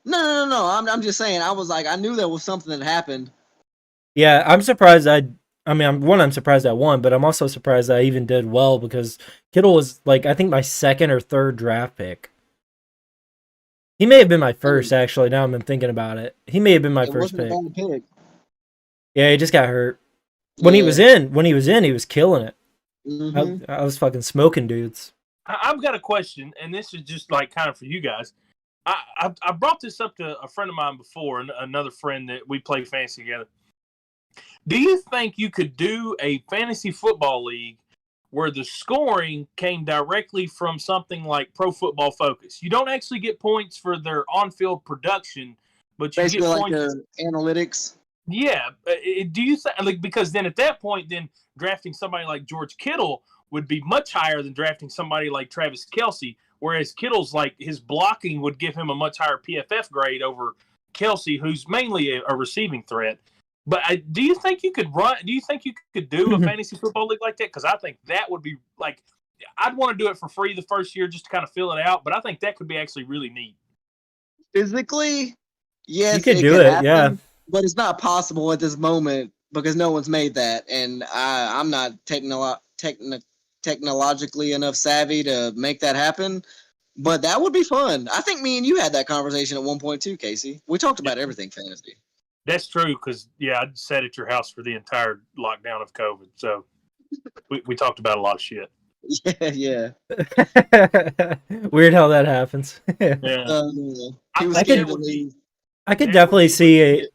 No. I'm just saying. I knew there was something that happened. Yeah, I'm surprised. I'm surprised I won, but I'm also surprised I even did well because Kittle was like I think my 2nd or 3rd draft pick. He may have been my first, actually. Now I'm thinking about it. He may have been my first pick. Yeah, he just got hurt. When he was in, he was killing it. Mm-hmm. I was fucking smoking dudes. I've got a question, and this is just like kind of for you guys. I brought this up to a friend of mine before, another friend that we play fantasy together. Do you think you could do a fantasy football league where the scoring came directly from something like Pro Football Focus? You don't actually get points for their on-field production, but you basically get points like their analytics. Yeah. Do you think because then at that point, then drafting somebody like George Kittle would be much higher than drafting somebody like Travis Kelce, whereas Kittle's like his blocking would give him a much higher PFF grade over Kelce, who's mainly a receiving threat. But do you think you could run? Do you think you could do a fantasy football league like that? Because I think that would be like, I'd want to do it for free the first year just to kind of fill it out. But I think that could be actually really neat. Physically, yes, you could do it. Happen, yeah, but it's not possible at this moment because no one's made that, and I'm not technologically enough savvy to make that happen. But that would be fun. I think me and you had that conversation at one point too, Casey. We talked about everything fantasy. That's true because, I sat at your house for the entire lockdown of COVID. So we talked about a lot of shit. Yeah. Weird how that happens. Yeah. I could definitely see it.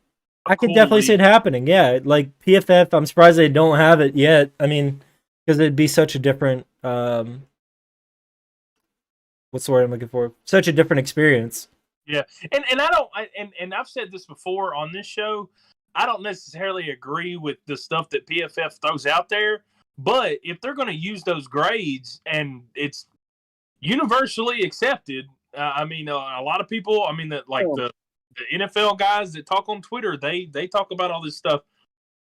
I could definitely see it happening. Yeah, like PFF. I'm surprised they don't have it yet. I mean, because it'd be such a different. What's the word I'm looking for? Such a different experience. Yeah, and I don't, and I've said this before on this show. I don't necessarily agree with the stuff that PFF throws out there, but if they're going to use those grades and it's universally accepted, a lot of people, the NFL guys that talk on Twitter, they talk about all this stuff.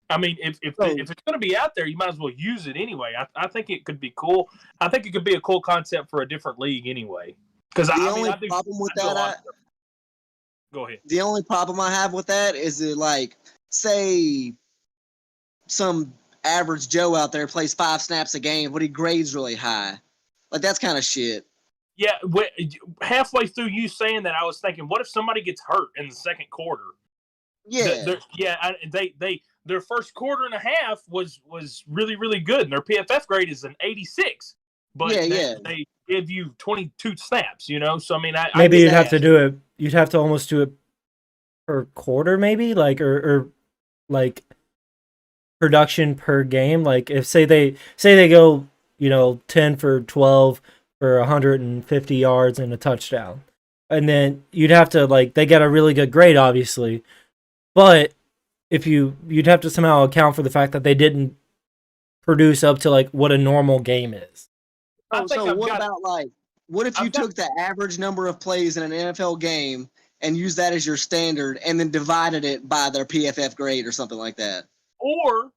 I mean, if it's going to be out there, you might as well use it anyway. I think it could be cool. I think it could be a cool concept for a different league anyway. Because Go ahead. The only problem I have with that is that, like, say some average Joe out there plays 5 snaps a game, but he grades really high. Like, that's kind of shit. Yeah, halfway through you saying that, I was thinking, what if somebody gets hurt in the second quarter? Yeah. Their first quarter and a half was really, really good, and their PFF grade is an 86. But they give you 22 snaps, So, I mean, maybe you'd have to do it. You'd have to almost do it per quarter, maybe, like or like production per game. Like if say they go, 10 for 12 for 150 yards and a touchdown, and then you'd have to they get a really good grade, obviously, but if you'd have to somehow account for the fact that they didn't produce up to what a normal game is. What if you took the average number of plays in an NFL game and used that as your standard and then divided it by their PFF grade or something like that? Or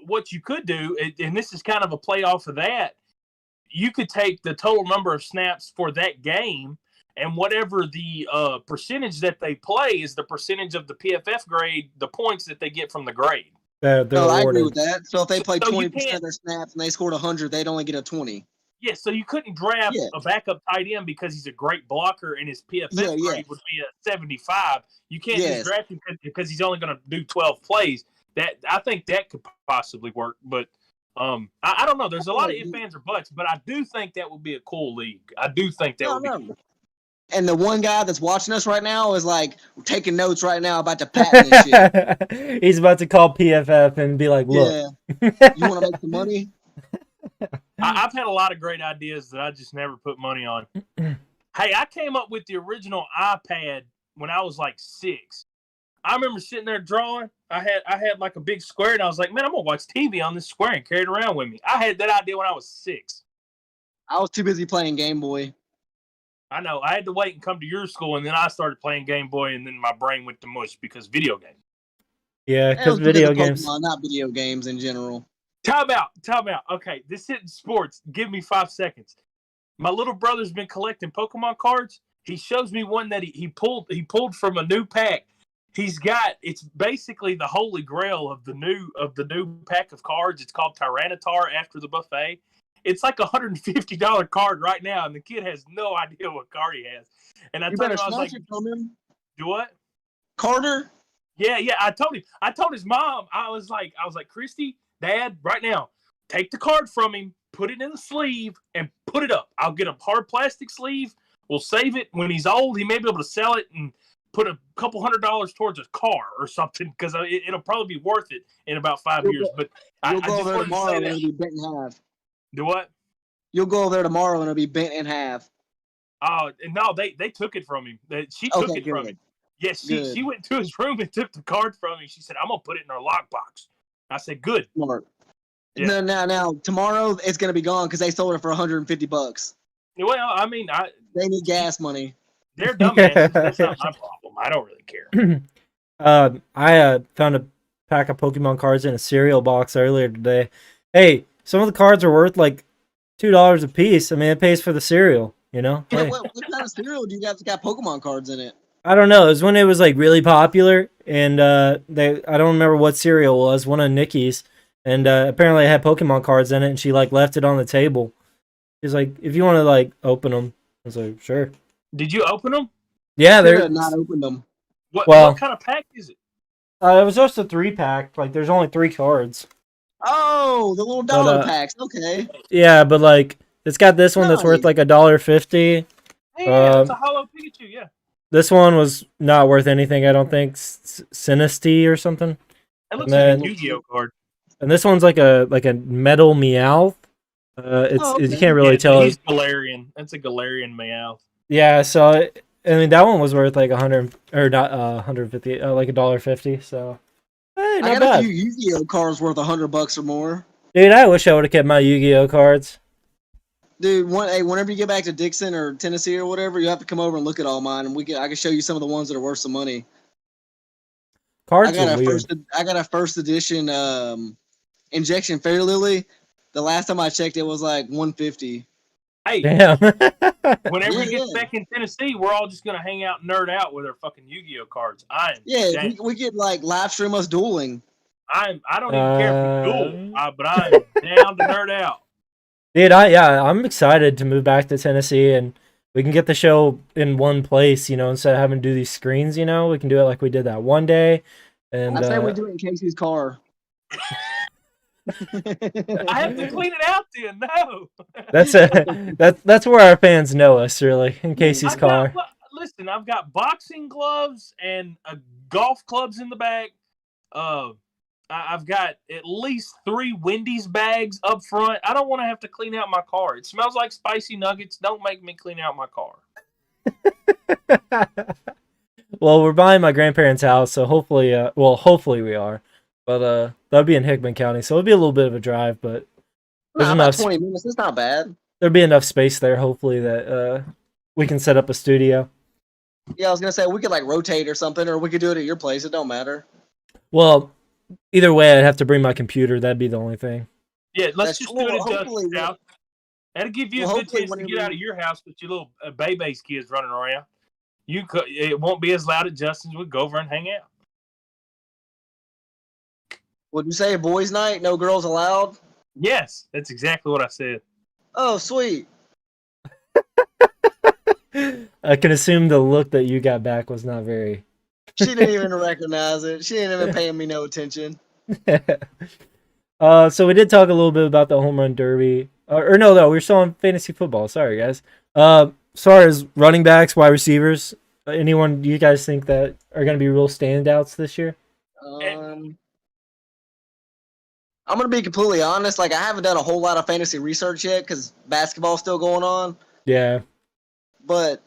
what you could do, and this is kind of a play off of that, you could take the total number of snaps for that game and whatever the percentage that they play is the percentage of the PFF grade, the points that they get from the grade. I agree with that. So if they play 20% of their snaps and they scored 100, they'd only get a 20. Yeah, so you couldn't draft a backup tight end because he's a great blocker and his PFF grade would be a 75. You can't just draft him because he's only going to do 12 plays. That I think that could possibly work, but I don't know. There's a lot of ifs, ands, or buts, but I do think that would be a cool league. I do think that would be cool. And the one guy that's watching us right now is like taking notes right now about to patent this shit. He's about to call PFF and be like, look. You want to make some money? I've had a lot of great ideas that I just never put money on. Hey, I came up with the original iPad when I was like 6. I remember sitting there drawing. I had like a big square, and I was like, man, I'm going to watch TV on this square and carry it around with me. I had that idea when I was 6. I was too busy playing Game Boy. I know. I had to wait and come to your school, and then I started playing Game Boy, and then my brain went to mush because video games. Yeah, because video games. Pokemon, not video games in general. Time out. Okay, this isn't sports. Give me 5 seconds. My little brother's been collecting Pokemon cards. He shows me one that he pulled from a new pack. It's basically the holy grail of the new pack of cards. It's called Tyranitar after the buffet. It's like $150 card right now, and the kid has no idea what card he has. And I told him, I was like, "Do what, Carter?" Yeah. I told his mom. I was like, Christy, Dad, right now, take the card from him, put it in the sleeve, and put it up. I'll get a hard plastic sleeve. We'll save it. When he's old, he may be able to sell it and put a couple $100 towards a car or something, because it'll probably be worth it in about 5 years. But you'll go there tomorrow and it'll be bent in half. Do what? You'll go there tomorrow and it'll be bent in half. Oh, no, they took it from him. She took it from him. Yes, she went to his room and took the card from him. She said, I'm going to put it in our lockbox. I said, good. Smart. Yeah. Now, tomorrow it's going to be gone because they sold it for $150. Well, I mean, they need gas money. They're dumbasses. That's not my problem. I don't really care. I found a pack of Pokemon cards in a cereal box earlier today. Hey, some of the cards are worth like $2 a piece. I mean, it pays for the cereal, you know? Hey. What kind of cereal do you guys got Pokemon cards in it? I don't know. It was when it was like really popular, and I don't remember what cereal it was, one of Nikki's, and apparently it had Pokemon cards in it, and she like left it on the table. She's like, if you want to like open them. I was like, sure. Did you open them? Yeah, they're not opened them. What kind of pack is it? It was just a 3-pack. Like, there's only 3 cards. Oh, the little dollar packs. Okay. Yeah, but like, it's got this one that's worth like $1.50. Yeah, it's a hollow Pikachu. Yeah. This one was not worth anything, I don't think. Sinistea or something. It looks like a Yu-Gi-Oh card. And this one's like a metal Meowth. You can't really tell. He's Galarian. That's a Galarian Meowth. Yeah, so I mean that one was worth like 100 or not 150, like $1.50. So hey, not I got bad. a few Yu-Gi-Oh cards worth $100 or more. Dude, I wish I would have kept my Yu-Gi-Oh cards. Dude, whenever you get back to Dixon or Tennessee or whatever, you have to come over and look at all mine, and I can show you some of the ones that are worth some money. Cards are weird. I got a first edition Injection Fair Lily. The last time I checked, it was like $150. Hey, damn. Whenever he gets back in Tennessee, we're all just gonna hang out and nerd out with our fucking Yu-Gi-Oh cards. We could like live stream us dueling. I don't even care if we duel, but I'm down to nerd out. Dude, I'm excited to move back to Tennessee, and we can get the show in one place, you know, instead of having to do these screens, you know. We can do it like we did that one day. And I say we do it in Casey's car. I have to clean it out then. No. That's where our fans know us, really, in Casey's car. Listen, I've got boxing gloves and golf clubs in the back. I've got at least 3 Wendy's bags up front. I don't want to have to clean out my car. It smells like spicy nuggets. Don't make me clean out my car. Well, we're buying my grandparents' house, so hopefully we are. But that'll be in Hickman County, so it'll be a little bit of a drive, but there's enough 20 minutes. It's not bad. There'll be enough space there, hopefully, that we can set up a studio. Yeah, I was gonna say we could like rotate or something, or we could do it at your place. It don't matter. Well, either way, I'd have to bring my computer. That'd be the only thing. Yeah, let's just do it at Dustin's house. That'll give you a good chance to get out of your house with your little baby's kids running around. It won't be as loud at Justin's. We'll go over and hang out. What'd you say? Boys' night? No girls allowed? Yes, that's exactly what I said. Oh, sweet. I can assume the look that you got back was not very. She didn't even recognize it. She didn't even pay me no attention. So we did talk a little bit about the home run derby. Or no, we were still on fantasy football. Sorry, guys. As far as running backs, wide receivers, anyone you guys think that are going to be real standouts this year? I'm gonna be completely honest. Like, I haven't done a whole lot of fantasy research yet because basketball's still going on. Yeah. But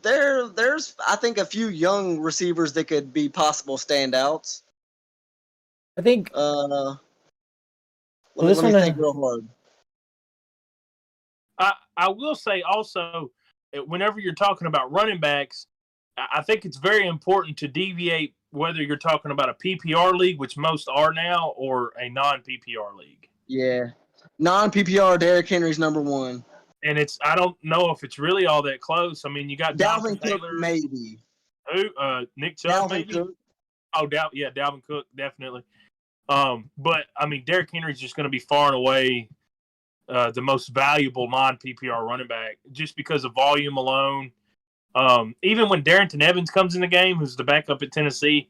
there's I think a few young receivers that could be possible standouts. I think. Let me think real hard. I will say also, whenever you're talking about running backs, I think it's very important to deviate whether you're talking about a PPR league, which most are now, or a non-PPR league. Yeah. Non-PPR, Derrick Henry's number one. And I don't know if it's really all that close. I mean, you got Dalvin Cook, Taylor, maybe. Who? Nick Chubb, Dalvin maybe? Cook. Oh, Dalvin Cook, definitely. But, I mean, Derrick Henry's just going to be far and away the most valuable non-PPR running back just because of volume alone. Even when Darrington Evans comes in the game, who's the backup at Tennessee,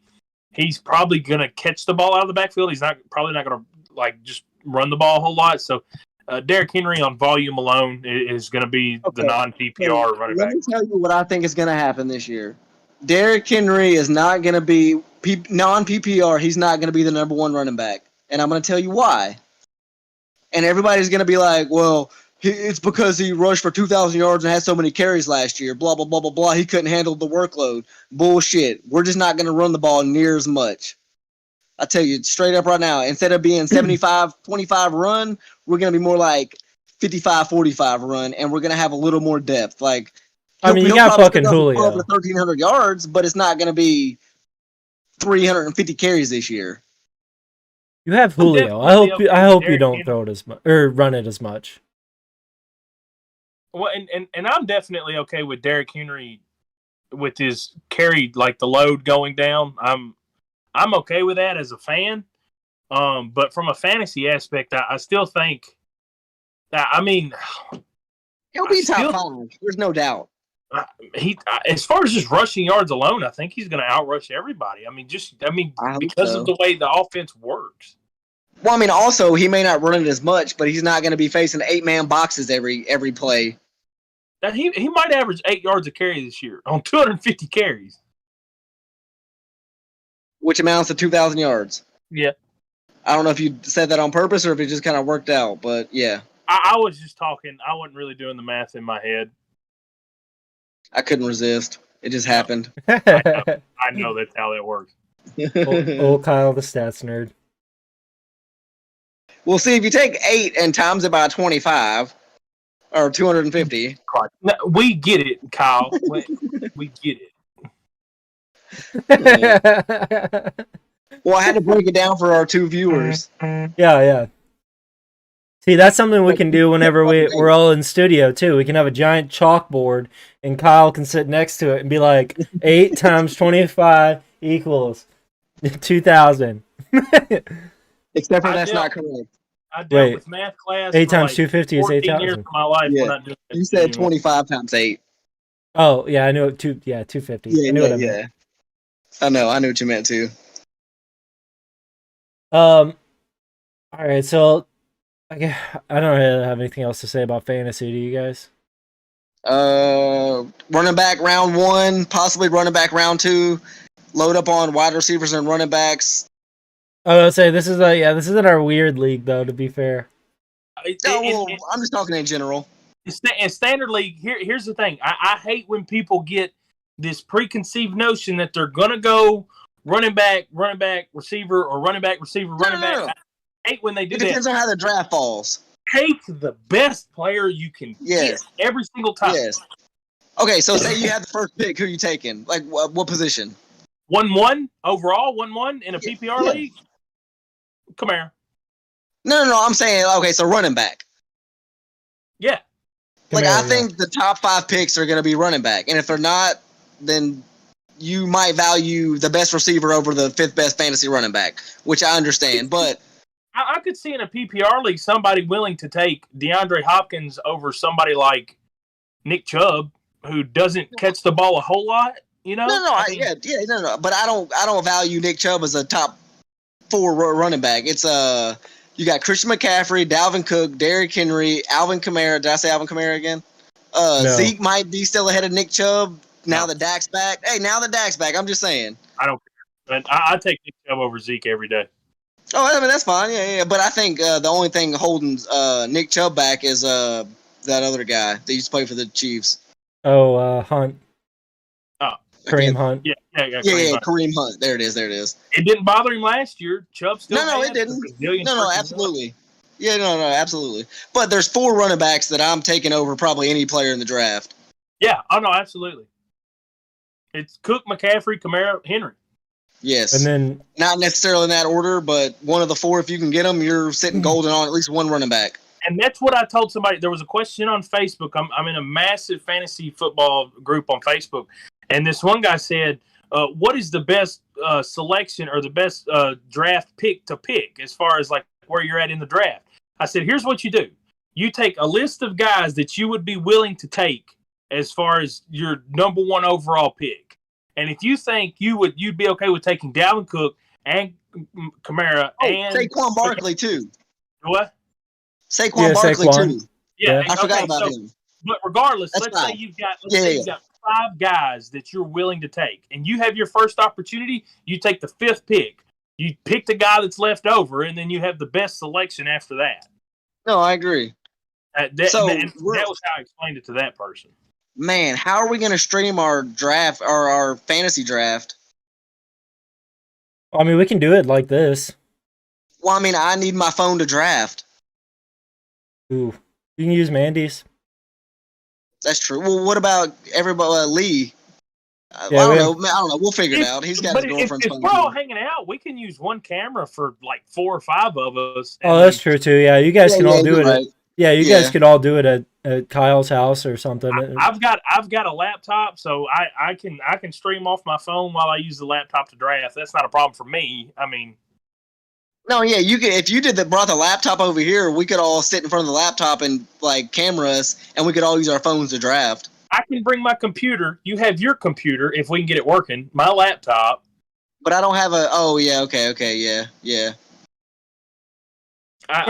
he's probably going to catch the ball out of the backfield. He's probably not going to just run the ball a whole lot. So Derrick Henry on volume alone is going to be the non-PPR running back. Let me tell you what I think is going to happen this year. Derrick Henry is not going to be non-PPR. He's not going to be the number one running back, and I'm going to tell you why. And everybody's going to be like, well, it's because he rushed for 2,000 yards and had so many carries last year, blah, blah, blah, blah, blah. He couldn't handle the workload. Bullshit. We're just not going to run the ball near as much. I tell you straight up right now, instead of being 75-25 run, we're going to be more like 55-45 run, and we're going to have a little more depth. Like, I mean, you got fucking Julio. Over 1,300 yards, but it's not going to be 350 carries this year. You have Julio. I hope you don't throw it as much or run it as much. Well, and I'm definitely okay with Derrick Henry with his carry, like the load going down. I'm okay with that as a fan. But from a fantasy aspect, I still think that, I mean, he'll be top 5. There's no doubt. As far as just rushing yards alone, I think he's going to outrush everybody. I mean, because of the way the offense works. Well, I mean, also he may not run it as much, but he's not going to be facing 8-man boxes every play. That he might average 8 yards a carry this year on 250 carries, which amounts to 2,000 yards. Yeah, I don't know if you said that on purpose or if it just kind of worked out, but yeah. I was just talking. I wasn't really doing the math in my head. I couldn't resist. It just happened. I know that's how that works. Old Kyle, the stats nerd. Well, see, if you take 8 and times it by 25, or 250. No, we get it, Kyle. We get it. Yeah. Well, I had to break it down for our 2 viewers. Yeah. See, that's something we can do whenever we're all in studio, too. We can have a giant chalkboard, and Kyle can sit next to it and be like, 8 times 25 equals 2,000. Except for that's not correct. I dealt with math class. 8 times 250 is 8,000. Years of my life. Yeah. You said 25 times 8. Oh, yeah, I knew it. 250. Yeah, I knew what I meant. I know. I knew what you meant, too. All right, so I don't really have anything else to say about fantasy. Do you guys? Running back round 1, possibly running back round 2. Load up on wide receivers and running backs. I would say this isn't our weird league though. To be fair, I'm just talking in general. In standard league, here's the thing. I hate when people get this preconceived notion that they're gonna go running back, receiver, or running back, receiver, running back. I hate when they do that. It depends on how the draft falls. Take the best player you can get every single time. Yes. Okay, so say you have the first pick. Who you taking? Like what position? 1-1 overall. 1-1 in a PPR league. Come here. No. I'm saying okay. So running back. Yeah. I think the top 5 picks are going to be running back, and if they're not, then you might value the best receiver over the 5th best fantasy running back, which I understand. But I could see in a PPR league somebody willing to take DeAndre Hopkins over somebody like Nick Chubb, who doesn't catch the ball a whole lot. You know? No. But I don't value Nick Chubb as a top 4 running back. It's you got Christian McCaffrey, Dalvin Cook, Derrick Henry, Alvin Kamara. Did I say Alvin Kamara again? No. Zeke might be still ahead of Nick Chubb now that Dak's back. Hey, now that Dak's back, I'm just saying. I don't care. But I take Nick Chubb over Zeke every day. Oh, I mean, that's fine. Yeah. But I think the only thing holding Nick Chubb back is that other guy that used to play for the Chiefs. Oh, Hunt. Oh, Kareem Hunt. Yeah. Kareem Hunt. There it is. It didn't bother him last year. Chubb still. No, it didn't. No, absolutely. Yeah, no, absolutely. But there's 4 running backs that I'm taking over probably any player in the draft. Yeah. Oh no, absolutely. It's Cook, McCaffrey, Kamara, Henry. Yes. And then not necessarily in that order, but one of the 4, if you can get them, you're sitting golden on at least one running back. And that's what I told somebody. There was a question on Facebook. I'm in a massive fantasy football group on Facebook. And this one guy said, what is the best selection or the best draft pick to pick as far as like where you're at in the draft? I said, here's what you do. You take a list of guys that you would be willing to take as far as your number 1 overall pick. And if you think you'd be okay with taking Dalvin Cook and Kamara and Saquon Barkley too. What? Saquon Barkley too. Yeah, I forgot about him. But regardless, That's let's fine. say you've got 5 guys that you're willing to take, and you have your first opportunity. You take the 5th pick. You pick the guy that's left over, and then you have the best selection after that. No, I agree. That was how I explained it to that person. Man, how are we going to stream our draft or our fantasy draft? I mean, we can do it like this. Well, I mean, I need my phone to draft. Ooh, you can use Mandy's. That's true. Well, what about everybody? Lee? Yeah, I don't know. We'll figure it out. He's got his girlfriend's phone. If we're all hanging out, we can use one camera for like 4 or 5 of us. Oh, that's true too. Yeah, you guys can all do it. Right. You guys could all do it at Kyle's house or something. I've got a laptop, so I can stream off my phone while I use the laptop to draft. That's not a problem for me. I mean, no, yeah, you could. If you brought the laptop over here, we could all sit in front of the laptop and like camera us, and we could all use our phones to draft. I can bring my computer. You have your computer if we can get it working. My laptop. But I don't have a. Oh yeah, okay, yeah.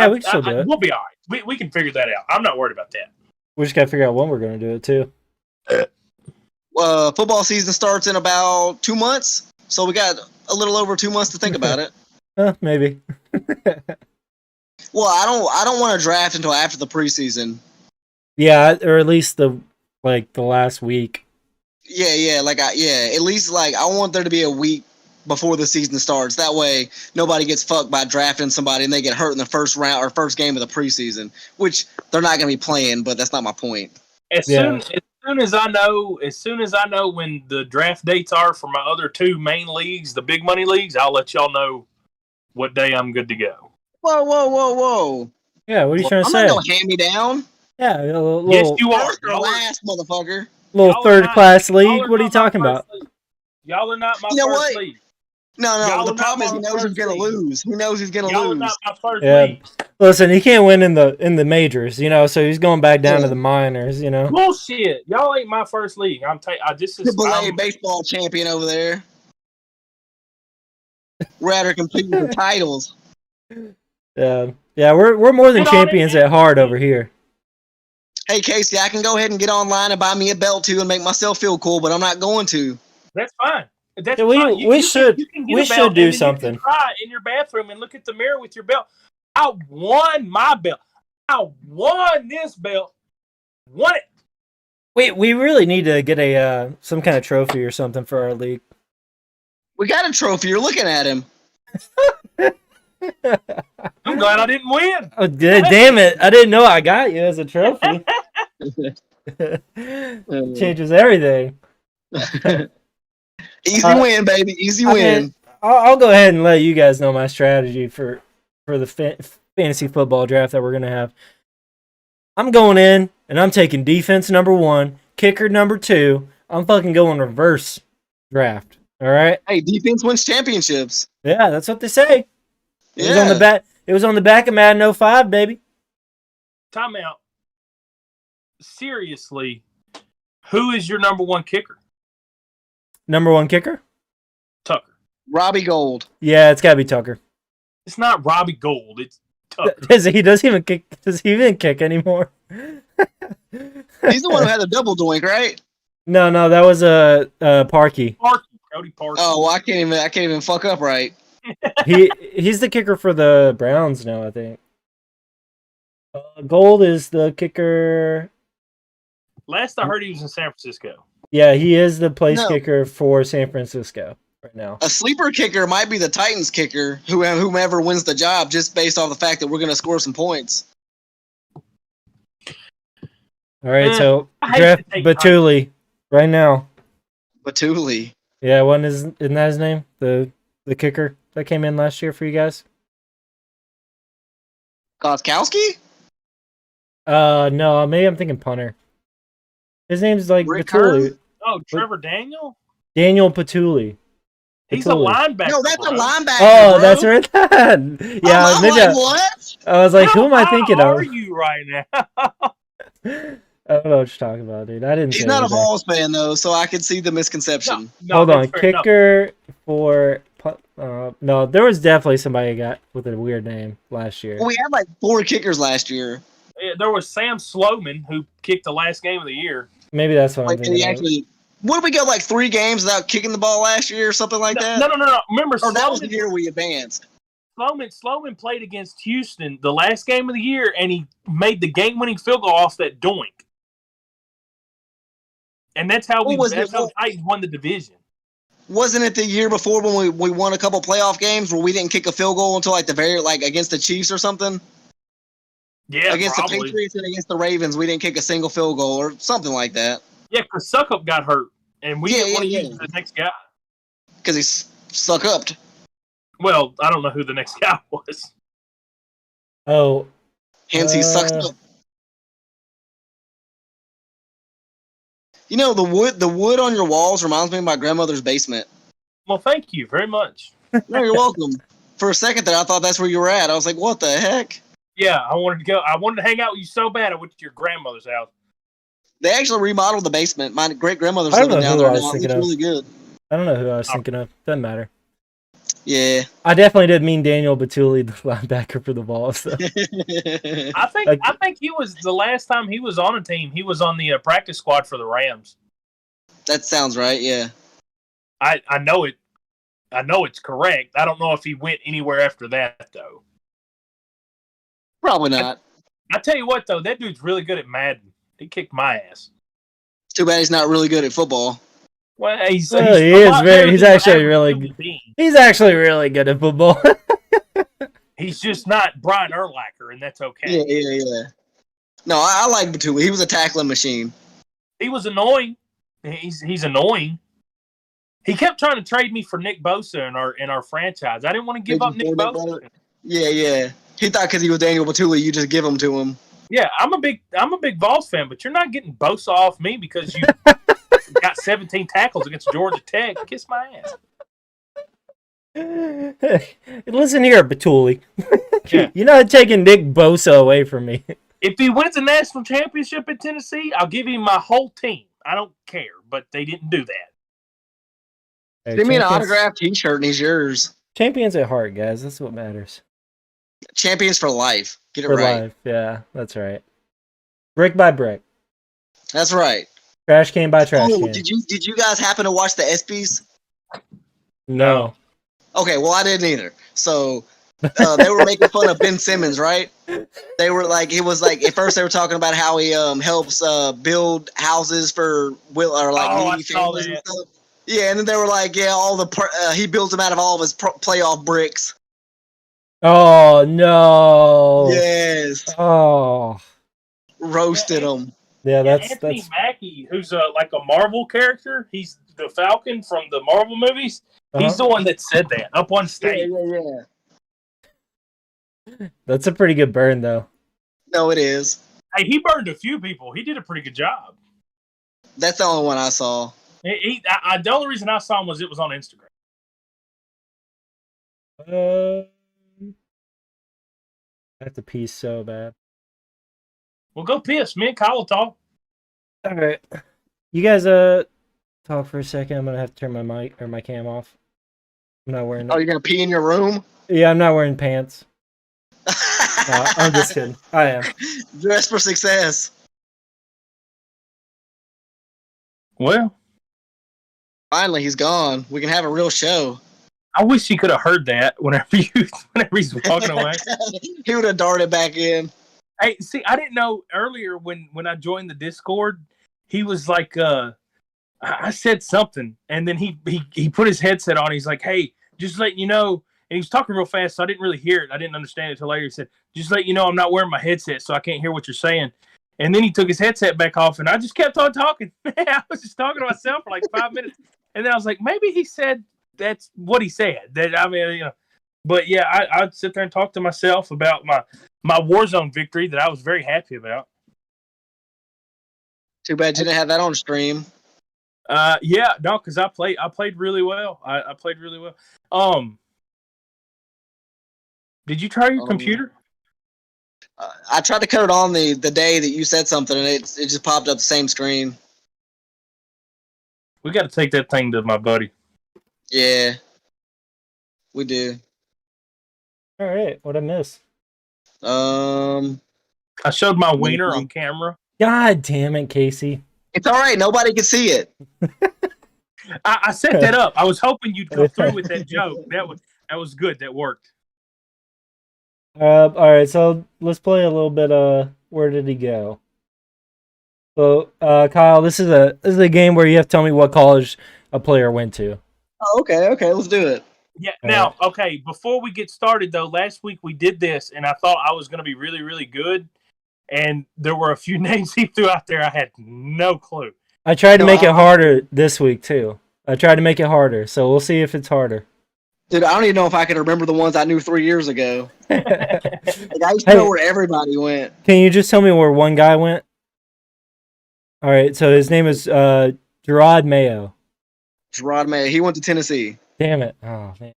We can still do it. We'll be all right. We can figure that out. I'm not worried about that. We just got to figure out when we're going to do it too. Football season starts in about 2 months, so we got a little over 2 months to think about it. Maybe. Well, I don't want to draft until after the preseason. Yeah, or at least the last week. Yeah, at least I want there to be a week before the season starts. That way, nobody gets fucked by drafting somebody and they get hurt in the first round or first game of the preseason, which they're not going to be playing. But that's not my point. As soon as I know when the draft dates are for my other 2 main leagues, the big money leagues, I'll let y'all know what day I'm good to go. Whoa! Yeah, what are you trying to say? I'm not gonna hand me down. Yeah, yes, you are. Last motherfucker. Little third-class league. What are you talking about? Y'all are not my first league. No. The problem is he knows he's gonna lose. He knows he's gonna lose. Y'all are not my first league. Listen, he can't win in the majors, so he's going back down to the minors, Bullshit. Y'all ain't my first league. This is Triple-A baseball champion over there. We're out here competing for titles. Yeah, we're more than champions at heart over here. Hey Casey, I can go ahead and get online and buy me a belt too and make myself feel cool, but I'm not going to. That's fine. We should do something. You can try in your bathroom and look at the mirror with your belt. I won my belt. I won this belt. Won it. We really need to get some kind of trophy or something for our league. We got a trophy. You're looking at him. I'm glad I didn't win. Oh, damn it. I didn't know I got you as a trophy. Changes everything. Easy win, baby. Easy win. I'll go ahead and let you guys know my strategy for the fantasy football draft that we're going to have. I'm going in, and I'm taking defense number 1, kicker number 2. I'm fucking going reverse draft. All right? Hey, defense wins championships. Yeah, that's what they say. Yeah. It It was on the back of Madden 05, baby. Timeout. Seriously, who is your number one kicker? Number one kicker? Tucker. Robbie Gold. Yeah, it's gotta be Tucker. It's not Robbie Gold. It's Tucker. Does he even kick anymore? He's the one who had the double doink, right? No, that was Parkey. Cody Parkey. Oh, well, I can't even fuck up right. He's the kicker for the Browns now, I think. Gold is the kicker. Last I heard, he was in San Francisco. Yeah, he is the place kicker for San Francisco right now. A sleeper kicker might be the Titans kicker, whomever wins the job, just based off the fact that we're going to score some points. All right, so draft Batuli right now. Batuli. Yeah, isn't that his name? The kicker that came in last year for you guys? Gostkowski? No, maybe I'm thinking punter. His name's like Rick Patuli. Kern? Oh, Trevor Daniel? Daniel Patuli. He's a linebacker. No, that's a linebacker. Oh, bro. that's right. Yeah, I'm maybe like, what? I was like, who am I thinking How of? are you right now? I don't know what you're talking about, dude. I didn't. He's say not anything. a Vols fan though, so I can see the misconception. No, Hold on, that's fair enough. kicker for no, there was definitely somebody got with a weird name last year. Well, we had like 4 kickers last year. Yeah, there was Sam Sloman who kicked the last game of the year. Maybe that's what I'm Like, and thinking. he actually, what did we go like 3 games without kicking the ball last year or something like that? No. Remember, Or that was the Sloman, year we advanced. Sloman played against Houston the last game of the year, and he made the game-winning field goal off that doink. And that's how Titans won the division. Wasn't it the year before when we won a couple playoff games where we didn't kick a field goal until like the very against the Chiefs or something? Yeah, against probably. the Patriots and against the Ravens, we didn't kick a single field goal or something like that. Yeah, because Suckup got hurt, and we didn't want to use the next guy. Because he suck up. Well, I don't know who the next guy was. Oh, Hence he sucks up. You know, the wood on your walls reminds me of my grandmother's basement. Well, thank you very much. No, you're welcome. For a second there, I thought that's where you were at. I was like, what the heck? Yeah, I wanted to go. I wanted to hang out with you so bad. I went to your grandmother's house. They actually remodeled the basement. My great grandmother's I don't living know down who there I was now. It's thinking of. really good. I don't know who I was thinking of. Doesn't matter. Yeah. I definitely did mean Daniel Batuli, the linebacker for the Vols. So. I think he was the last time he was on a team. He was on the practice squad for the Rams. That sounds right. Yeah. I know it. I know it's correct. I don't know if he went anywhere after that though. Probably not. I tell you what though, that dude's really good at Madden. He kicked my ass. It's too bad he's not really good at football. Well, he's actually really good at football. He's just not Brian Urlacher, and that's okay. Yeah. No, I like Batuli. He was a tackling machine. He was annoying. He's annoying. He kept trying to trade me for Nick Bosa in our franchise. I didn't want to give up Nick Bosa. Yeah. He thought because he was Daniel Batuli, you just give him to him. Yeah, I'm a big Vols fan, but you're not getting Bosa off me because you got 17 tackles against Georgia Tech. Kiss my ass. Listen here, Batuli. Yeah. You're not taking Nick Bosa away from me. If he wins a national championship at Tennessee, I'll give him my whole team. I don't care, but they didn't do that. Hey, Give me an autographed T-shirt and he's yours. Champions at heart, guys. That's what matters. Champions for life. Get it For right. life. Yeah, that's right. Brick by brick. That's right. Trash can by trash Oh, can. did you guys happen to watch the ESPYs? No. Okay, well I didn't either. So they were making fun of Ben Simmons, right? They were like, it was like at first they were talking about how he helps build houses for needy families and stuff. Yeah, and then they were like, yeah, all the he builds them out of all of his playoff bricks. Oh no. Yes. Oh. Roasted him. Yeah, Anthony Mackie, who's like a Marvel character. He's the Falcon from the Marvel movies. He's the one that said that up on stage. Yeah. That's a pretty good burn, though. No, it is. Hey, he burned a few people. He did a pretty good job. That's the only one I saw. The only reason I saw him was it was on Instagram. I have to pee so bad. Well, go piss. Me and Kyle will talk. All right. You guys talk for a second. I'm gonna have to turn my mic or my cam off. I'm not wearing. Oh, you're gonna pee in your room? Yeah, I'm not wearing pants. No, I'm just kidding. I am. Dress for success. Well, finally he's gone. We can have a real show. I wish he could have heard that whenever he's walking away. He would have darted back in. Hey, see, I didn't know earlier when I joined the Discord, he was like, I said something, and then he put his headset on. He's like, hey, just letting you know, and he was talking real fast, so I didn't really hear it. I didn't understand it until later. He said, just let you know I'm not wearing my headset, so I can't hear what you're saying. And then he took his headset back off, and I just kept on talking. I was just talking to myself for like 5 minutes, and then I was like, maybe he said that's what he said. That I mean, you know, but yeah, I'd sit there and talk to myself about my Warzone victory that I was very happy about. Too bad you didn't have that on stream. Yeah, no, because I played really well. I played really well. Did you try your computer? I tried to cut it on the day that you said something, and it just popped up the same screen. We got to take that thing to my buddy. Yeah, we do. All right, what I miss? I showed my wiener on camera. God damn it, Casey! It's all right. Nobody can see it. I set that up. I was hoping you'd go through with that joke. That was good. That worked. All right, so let's play a little bit. Where did he go? So, Kyle, this is a game where you have to tell me what college a player went to. Oh, okay, let's do it. Yeah. Now, okay. Before we get started, though, last week we did this, and I thought I was going to be really, really good. And there were a few names he threw out there I had no clue. I tried to make it harder this week too. I tried to make it harder, so we'll see if it's harder. Dude, I don't even know if I can remember the ones I knew 3 years ago. Like, I used to know where everybody went. Can you just tell me where one guy went? All right, so his name is Gerard Mayo. Gerard Mayo. He went to Tennessee. Damn it! Oh man,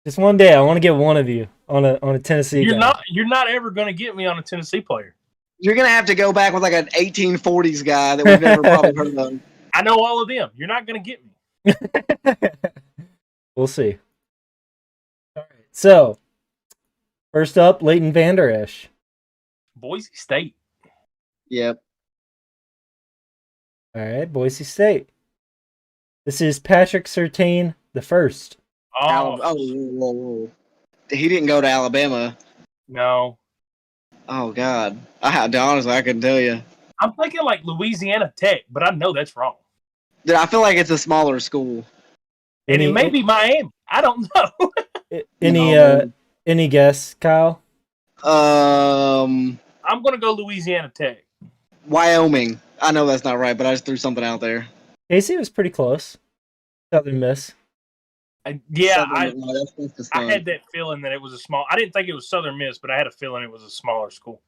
just one day I want to get one of you on a Tennessee. You're not ever going to get me on a Tennessee player. You're gonna have to go back with like an 1840s guy that we've never probably heard of. I know all of them. You're not going to get me. We'll see. All right, so first up, Leighton Vander Esch. Boise State. Yep. All right, Boise State. This is Patrick Surtain the first. Whoa. He didn't go to Alabama. No. Oh God. Honestly, I couldn't tell you. I'm thinking like Louisiana Tech, but I know that's wrong. Dude, I feel like it's a smaller school. And it may be Miami. I don't know. Any guess, Kyle? I'm gonna go Louisiana Tech. Wyoming. I know that's not right, but I just threw something out there. Casey was pretty close. Southern Miss. I had that feeling that it was a small. I didn't think it was Southern Miss, but I had a feeling it was a smaller school.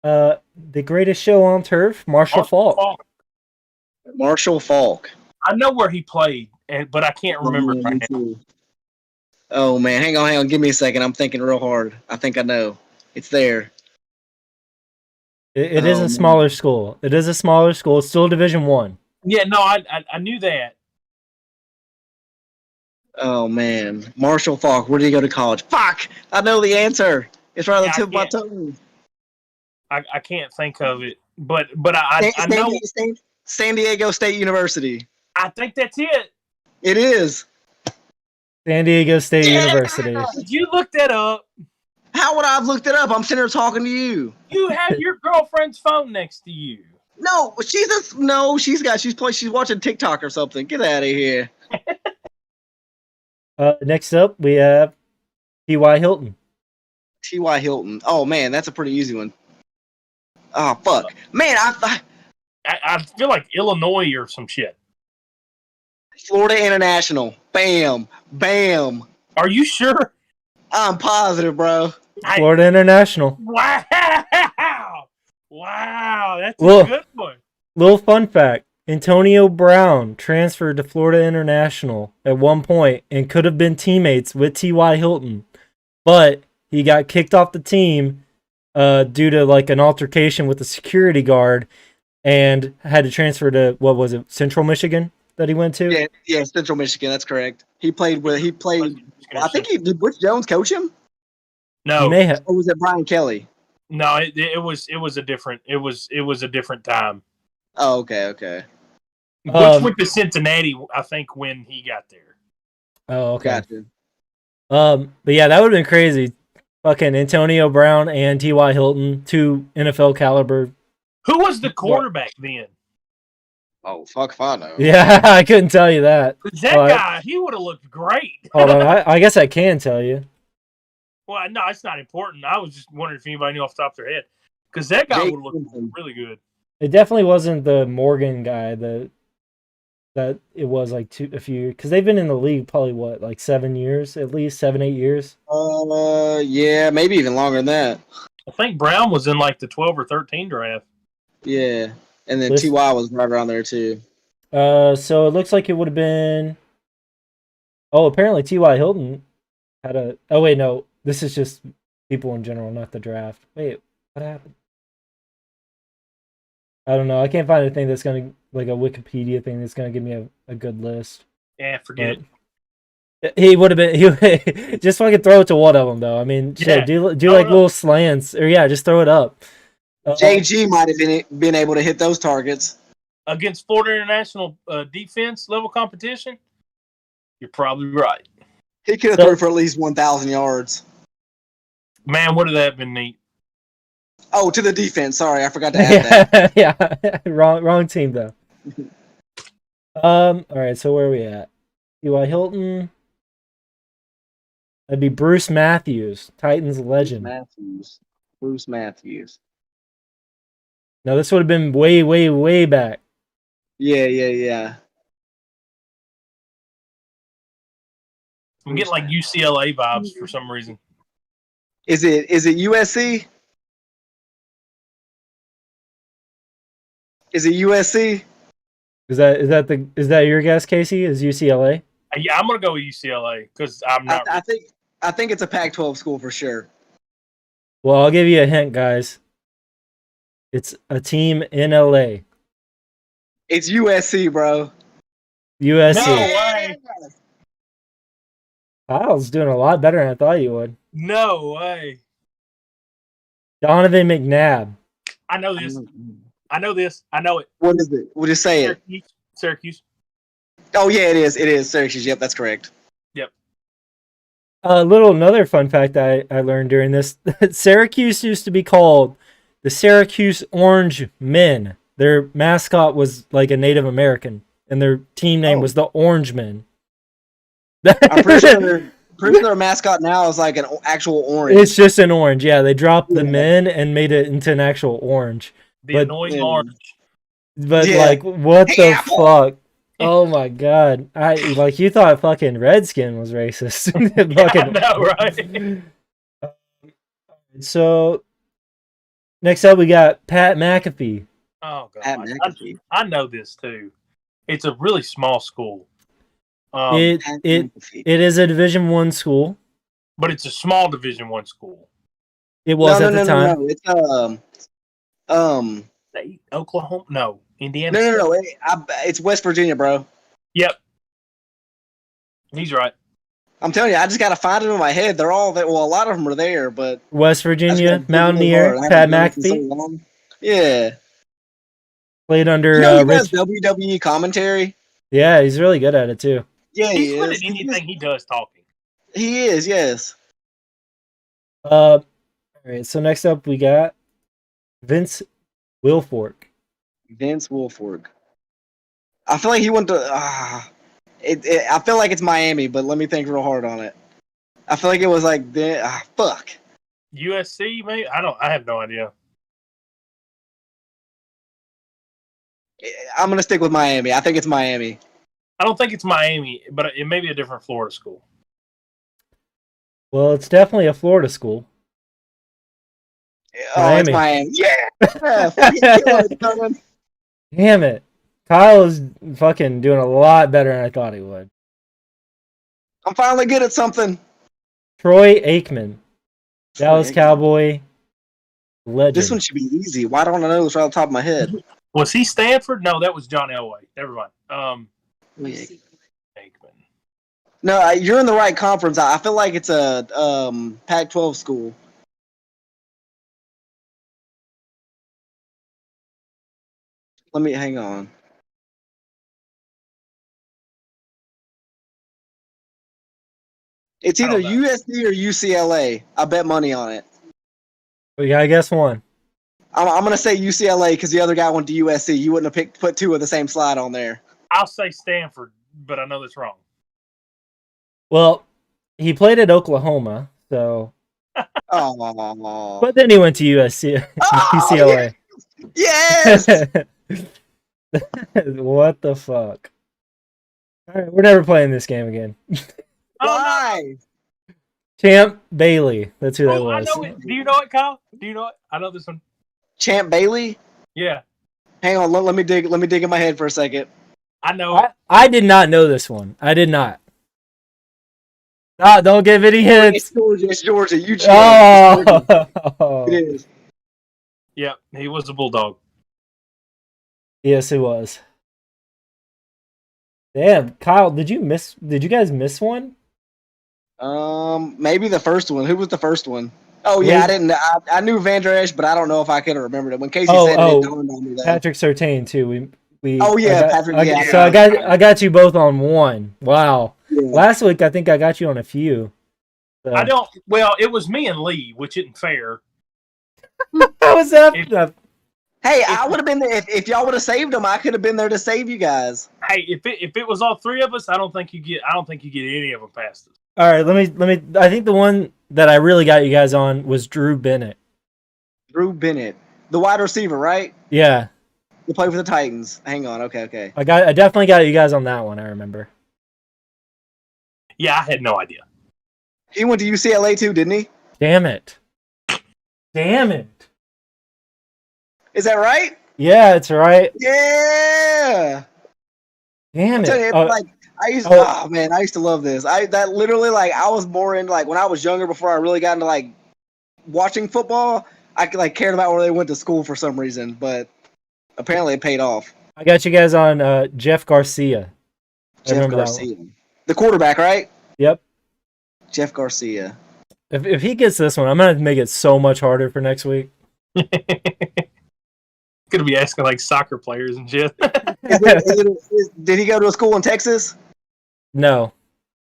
The greatest show on turf, Marshall Faulk. Marshall Faulk. I know where he played, but I can't remember right now. Oh man, hang on. Give me a second. I'm thinking real hard. I think I know. It's there. It is a smaller school. It is a smaller school. It's still Division I. Yeah, no, I knew that. Oh man, Marshall Faulk. Where did he go to college? Fuck! I know the answer. It's right on the tip of my tongue. I can't think of it, but I know. San Diego State University. I think that's it. It is. San Diego State University. Did you look that up? How would I have looked it up? I'm sitting here talking to you. You have your girlfriend's phone next to you. No, she's watching TikTok or something. Get out of here. Next up, we have T.Y. Hilton. T.Y. Hilton. Oh man, that's a pretty easy one. Oh fuck, man! I feel like Illinois or some shit. Florida International. Bam, bam. Are you sure? I'm positive, bro. Florida International. Wow, that's a good one. Little fun fact. Antonio Brown transferred to Florida International at one point and could have been teammates with T.Y. Hilton, but he got kicked off the team due to like an altercation with a security guard, and had to transfer to what was it, Central Michigan that he went to? Yeah, Central Michigan. That's correct. He played. I think did Butch Jones coach him? No, he may have. Or was it Brian Kelly? No, it was a different. It was a different time. Oh, okay. Butch went to Cincinnati, I think, when he got there. Oh, okay. Gotcha. But yeah, that would have been crazy. Fucking Antonio Brown and T.Y. Hilton, 2 NFL caliber. Who was the quarterback then? Oh, fuck if I know. Yeah, I couldn't tell you that. That guy, he would have looked great. Hold on, I guess I can tell you. Well, no, it's not important. I was just wondering if anybody knew off the top of their head. Because that guy would look really good. It definitely wasn't the Morgan guy that it was like a few years. Because they've been in the league probably, what, like 7 years? At least 7-8 years? Yeah, maybe even longer than that. I think Brown was in like the 12 or 13 draft. Yeah. And then T.Y. was right around there too. So it looks like it would have been... Oh, apparently T.Y. Hilton had a... Oh, wait, no. This is just people in general, not the draft. Wait, what happened? I don't know. I can't find anything that's going to... Like a Wikipedia thing that's going to give me a good list. Yeah, forget it. He would have been... He just fucking throw it to one of them, though. I mean, shit, do like little slants. Or yeah, just throw it up. JG might have been able to hit those targets. Against Florida International defense level competition? You're probably right. He could have thrown for at least 1,000 yards. Man, would have that been neat? Oh, to the defense. Sorry, I forgot to add that. Yeah, wrong team though. All right, so where are we at? T.Y. Hilton. That'd be Bruce Matthews, Titans legend. Bruce Matthews. No, this would have been way, way, way back. Yeah. I'm getting like UCLA vibes for some reason. Is it USC? Is it USC? Is that your guess, Casey? Is UCLA? Yeah, I'm gonna go with UCLA because I'm not. I think it's a Pac-12 school for sure. Well, I'll give you a hint, guys. It's a team in LA. It's USC, bro. USC. No way. Kyle's doing a lot better than I thought you would. No way. Donovan McNabb. I know this. I know it. What is it? We'll just say Syracuse. Oh, yeah, it is. It is Syracuse. Yep, that's correct. Yep. Another fun fact I learned during this. Syracuse used to be called the Syracuse Orange Men. Their mascot was like a Native American, and their team name was the Orange Men. I'm pretty sure their mascot now is like an actual orange. It's just an orange. Yeah, they dropped the men and made it into an actual orange. Annoying orange. But like, what the fuck? Oh my god! You thought fucking Redskin was racist. Fucking, I know, right? So next up, we got Pat McAfee. Oh god, I know this too. It's a really small school. It is a Division I school, but it's a small Division I school. It was at the time. No. It's Oklahoma? No, Indiana. No. It's West Virginia, bro. Yep, he's right. I'm telling you, I just gotta find it in my head. They're all there. Well, a lot of them are there, but West Virginia Mountaineer Pat McAfee. Yeah, played under he does WWE commentary. Yeah, he's really good at it too. Yeah, he's good at anything he does talking. He is, yes. All right. So next up, we got Vince Wilfork. Vince Wilfork. I feel like he went to. I feel like it's Miami, but let me think real hard on it. I feel like it was like fuck. USC, maybe? I have no idea. I'm gonna stick with Miami. I think it's Miami. I don't think it's Miami, but it may be a different Florida school. Well, it's definitely a Florida school. Oh, it's Miami. Yeah. Damn it. Kyle is fucking doing a lot better than I thought he would. I'm finally good at something. Troy Aikman. Dallas Cowboy legend. This one should be easy. Why don't I know this right off the top of my head? Was he Stanford? No, that was John Elway. Never mind. Aikman. No, you're in the right conference. I feel like it's a Pac-12 school. Let me hang on. It's either USC or UCLA. I bet money on it. We gotta guess one. I'm gonna say UCLA because the other guy went to USC. You wouldn't have put two of the same slide on there. I'll say Stanford, but I know that's wrong. Well, he played at Oklahoma, so. Oh. But then he went to USC, UCLA. Yes. What the fuck? All right, we're never playing this game again. Why? Champ Bailey. That's who that was. I know it. Do you know it, Kyle? Do you know it? I know this one. Champ Bailey? Yeah. Hang on, let me dig in my head for a second. I know it. I did not know this one. I did not. Ah, don't give any hints. It's Georgia. You Oh. It is. Yeah, he was a Bulldog. Yes, it was. Damn, Kyle, did you guys miss one? Maybe the first one. Who was the first one? Oh yeah, I knew Vander Esch, but I don't know if I could have remembered it. When Casey said it dawned on me that. Patrick Surtain too. We Patrick. So I got you both on one. Wow. Yeah. Last week I think I got you on a few. So. I don't. Well, it was me and Lee, which isn't fair. How was that? Hey, I would have been there if y'all would have saved them. I could have been there to save you guys. Hey, if it was all three of us, I don't think you get any of them past us. All right, let me. I think the one that I really got you guys on was Drew Bennett. Drew Bennett, the wide receiver, right? Yeah. He played for the Titans. Hang on, okay. I definitely got you guys on that one. I remember. Yeah, I had no idea. He went to UCLA too, didn't he? Damn it! Is that right? Yeah, it's right. Yeah. Damn it! I used to love this. I was more into when I was younger before I really got into watching football. I cared about where they went to school for some reason, but apparently it paid off. I got you guys on Jeff Garcia. Jeff Garcia, the quarterback, right? Yep. Jeff Garcia. If he gets this one, I'm gonna make it so much harder for next week. Gonna be asking soccer players and shit. Did he go to a school in Texas? No,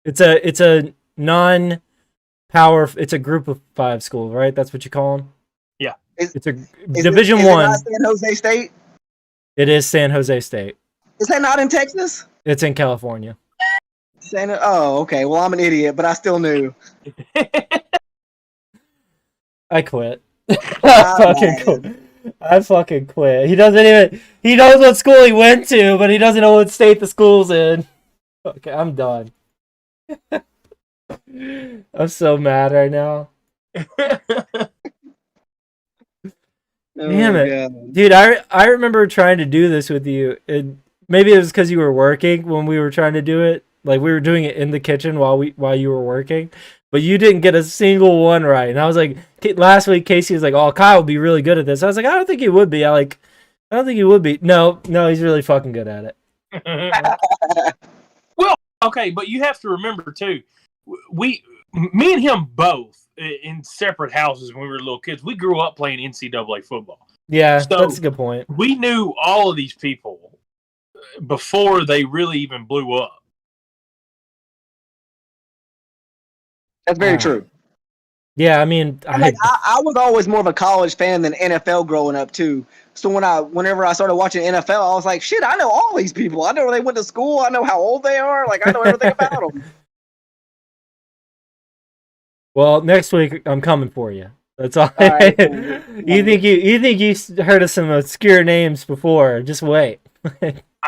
it's a non-power. It's a group of 5 school, right? That's what you call them. Yeah, it's a Division 1. San Jose State. It is San Jose State. Is that not in Texas? It's in California. Oh, okay. Well, I'm an idiot, but I still knew. I quit. I fucking quit. He knows what school he went to, but he doesn't know what state the school's in. Okay, I'm done. I'm so mad right now. Damn it. God. Dude, I remember trying to do this with you. Maybe it was because you were working when we were trying to do it. We were doing it in the kitchen while you were working. But you didn't get a single one right. And I was like, last week, Casey was like, oh, Kyle would be really good at this. I was like, I don't think he would be. I don't think he would be. No, he's really fucking good at it. Well, okay, but you have to remember, too, me and him both, in separate houses when we were little kids, we grew up playing NCAA football. Yeah, so that's a good point. We knew all of these people before they really even blew up. That's very true. Yeah, I mean, I was always more of a college fan than NFL growing up too. So whenever I started watching NFL, I was like, shit, I know all these people. I know where they went to school. I know how old they are. I know everything about them. Well, next week I'm coming for you. That's all. Right. You think you heard of some obscure names before? Just wait.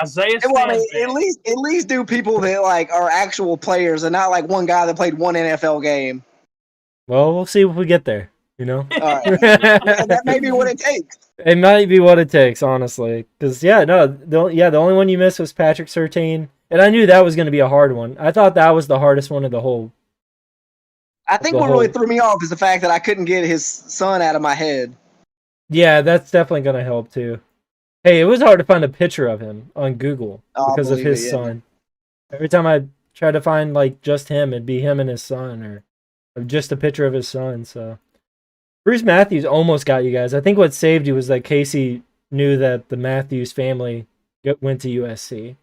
Isaiah. Well, at least do people that are actual players and not one guy that played one NFL game. Well, we'll see if we get there. All right. That may be what it takes. It might be what it takes, honestly. Because the only one you missed was Patrick Surtain, and I knew that was going to be a hard one. I thought that was the hardest one of the whole. I think the what really whole- threw me off is the fact that I couldn't get his son out of my head. Yeah, that's definitely gonna help too. Hey, it was hard to find a picture of him on Google because of believe his it, yeah. son. Every time I try to find like just him, it'd be him and his son, or just a picture of his son. So Bruce Matthews almost got you guys. I think what saved you was that Casey knew that the Matthews family went to USC,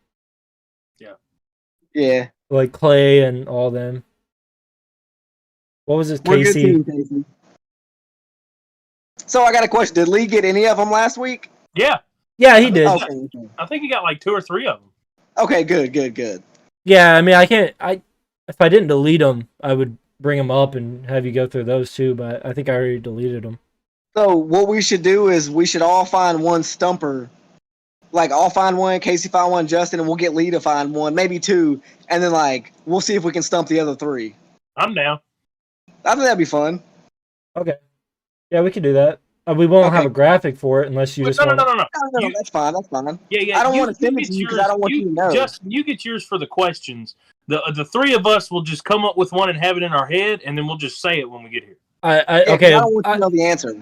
Yeah. like Clay and all them. What was it, We're a good Casey? team, Casey. So I got a question. Did Lee get any of them last week? Yeah, Yeah, he did. Okay. I think he got like 2 or 3 of them. Okay, good. Yeah, I mean, I can't. If I didn't delete them, I would bring them up and have you go through those too. But I think I already deleted them. So what we should do is we should all find one stumper. Like, I'll find one, Casey find one, Justin, and we'll get Lee to find one, maybe 2, and then, like, we'll see if we can stump the other 3. I'm down. I think that'd be fun. Okay. Yeah, we can do that. We won't have Okay. a graphic for it unless you just No. want. No, You- that's fine. That's fine. Yeah. I don't you- want to send it get to you because yours- I don't want you to know. Justin, you get yours for the questions. The 3 of us will just come up with one and have it in our head, and then we'll just say it when we get here. Yeah, 'cause Okay. I don't want you to know the answer.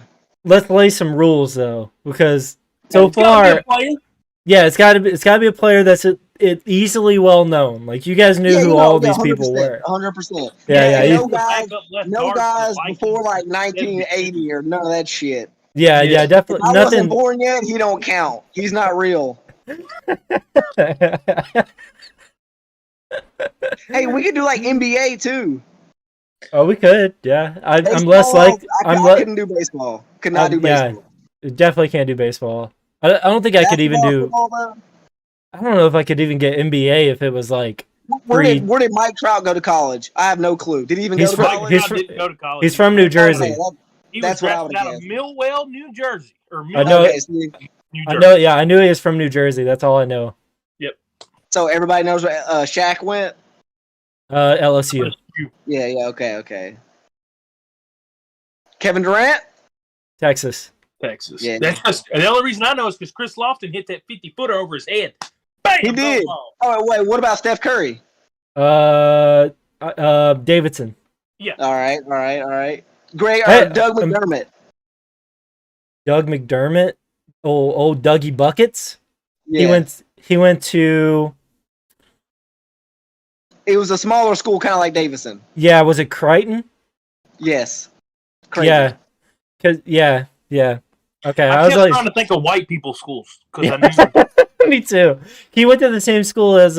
Let's lay some rules though, because so It's gotta be far, a player. yeah, it's got to be a player that's it easily well known. Like you guys knew who all these people were. 100%. Yeah, no you- guys, Backup left no guard for the guys Vikings. before like 1980 or none of that shit. Yeah, Yeah. If definitely I nothing. wasn't born yet, he don't count. He's not real. Hey, we could do like NBA too. Oh, we could. Yeah, I'm Baseball, less like I I'm. couldn't do baseball. Could not do Yeah. baseball. Definitely can't do baseball. I don't think I could even do. Basketball, football, I don't know if I could even get NBA if it was like. though? Where did Mike Trout go to college? I have no clue. Did he even He's go to from- college? he's Mike from- didn't go to college. He's from New Jersey. Okay, He that's was what I drafted would've out of guessed. Millwell, New Jersey, or I know- okay, see, New I Jersey. know. Yeah, I knew he was from New Jersey. That's all I know. so everybody knows where Shaq went. LSU, Yeah. Okay. Kevin Durant. Texas. Texas. Yeah. That's just, and the only reason I know is because Chris Lofton hit that 50-footer over his head. Bam! He did. Ball. Oh wait, what about Steph Curry? Davidson. All right. Greg Hey, Doug McDermott. Doug McDermott. Old Dougie Buckets. Yeah. He went to. It was a smaller school, kind of like Davidson. Yeah, was it Crichton? Yes. Crazy. Yeah. Yeah. Okay, I I was kept like, trying to think of white people's schools because I knew. me too. He went to the same school as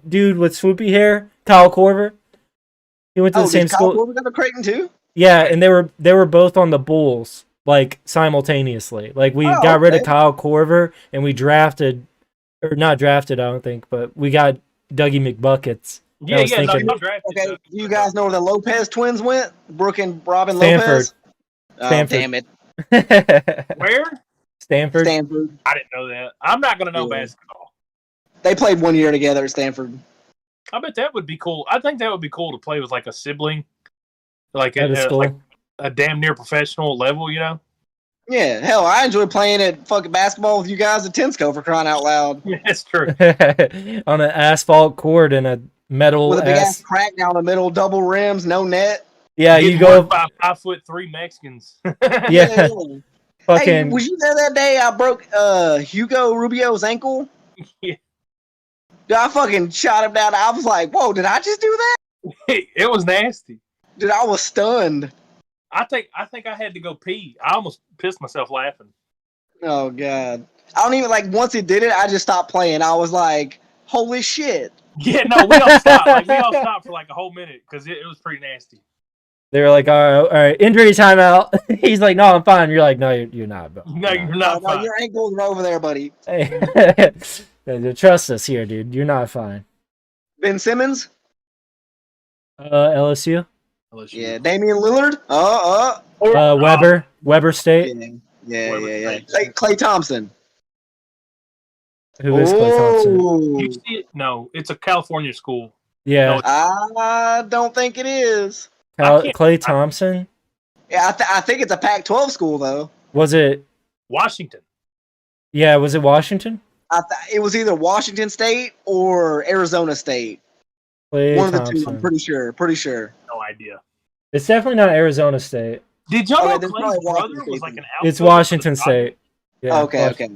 dude with swoopy hair, Kyle Korver. He went to the same did Kyle school. Korver go to Creighton too? Yeah, and they were both on the Bulls like simultaneously. Like we Oh, got rid of okay. Kyle Korver and we drafted, or not drafted, I don't think, but we got Dougie McBuckets. I was thinking- no, drafted, Okay. so- Do you guys know where the Lopez twins went? Brooke and Robin Stanford. Lopez. Oh, Stanford. damn it. Where? Stanford. Stanford. I didn't know that. I'm not going to know Yeah. basketball. They played 1 year together at Stanford. I bet that would be cool. I think that would be cool to play with like a sibling, like That is a, cool. like a damn near professional level. You know? Yeah, hell, I enjoy playing at fucking basketball with you guys at Tensco for crying out loud. That's true. On an asphalt court and a metal With a big ass ass. crack down the middle, double rims, no net. Yeah, you Getting go. worked by 5'3" Mexicans. Yeah, Hey, fucking. was you there that day I broke Hugo Rubio's ankle? Yeah. Dude, I fucking shot him down. I was like, whoa, did I just do that? It was nasty. Dude, I was stunned. I think I had to go pee. I almost pissed myself laughing. Oh, God. I don't even, like, once he did it, I just stopped playing. I was like, holy shit. Yeah, no, we all stopped. We all stopped for like a whole minute because it was pretty nasty. They were like, all right, injury timeout. He's like, no, I'm fine. You're like, no, you're not, bro. No, you're not No, fine. your ankles are over there, buddy. Hey, trust us here, dude. You're not fine. Ben Simmons? LSU. Yeah. Damian Lillard? Weber State. Yeah. Clay Thompson. Who is Clay Thompson? Ooh. You see it? No, it's a California school. Yeah, I don't think it is. I can't- Clay Thompson. Yeah, I think it's a Pac-12 school, though. Was it? Washington. Yeah, was it Washington? It was either Washington State or Arizona State. Clay One of the Thompson. two, I'm pretty sure. No idea. It's definitely not Arizona State. Did y'all know then Clay's probably brother Washington was State like an then. outfielder? It's Washington State. Yeah. Okay.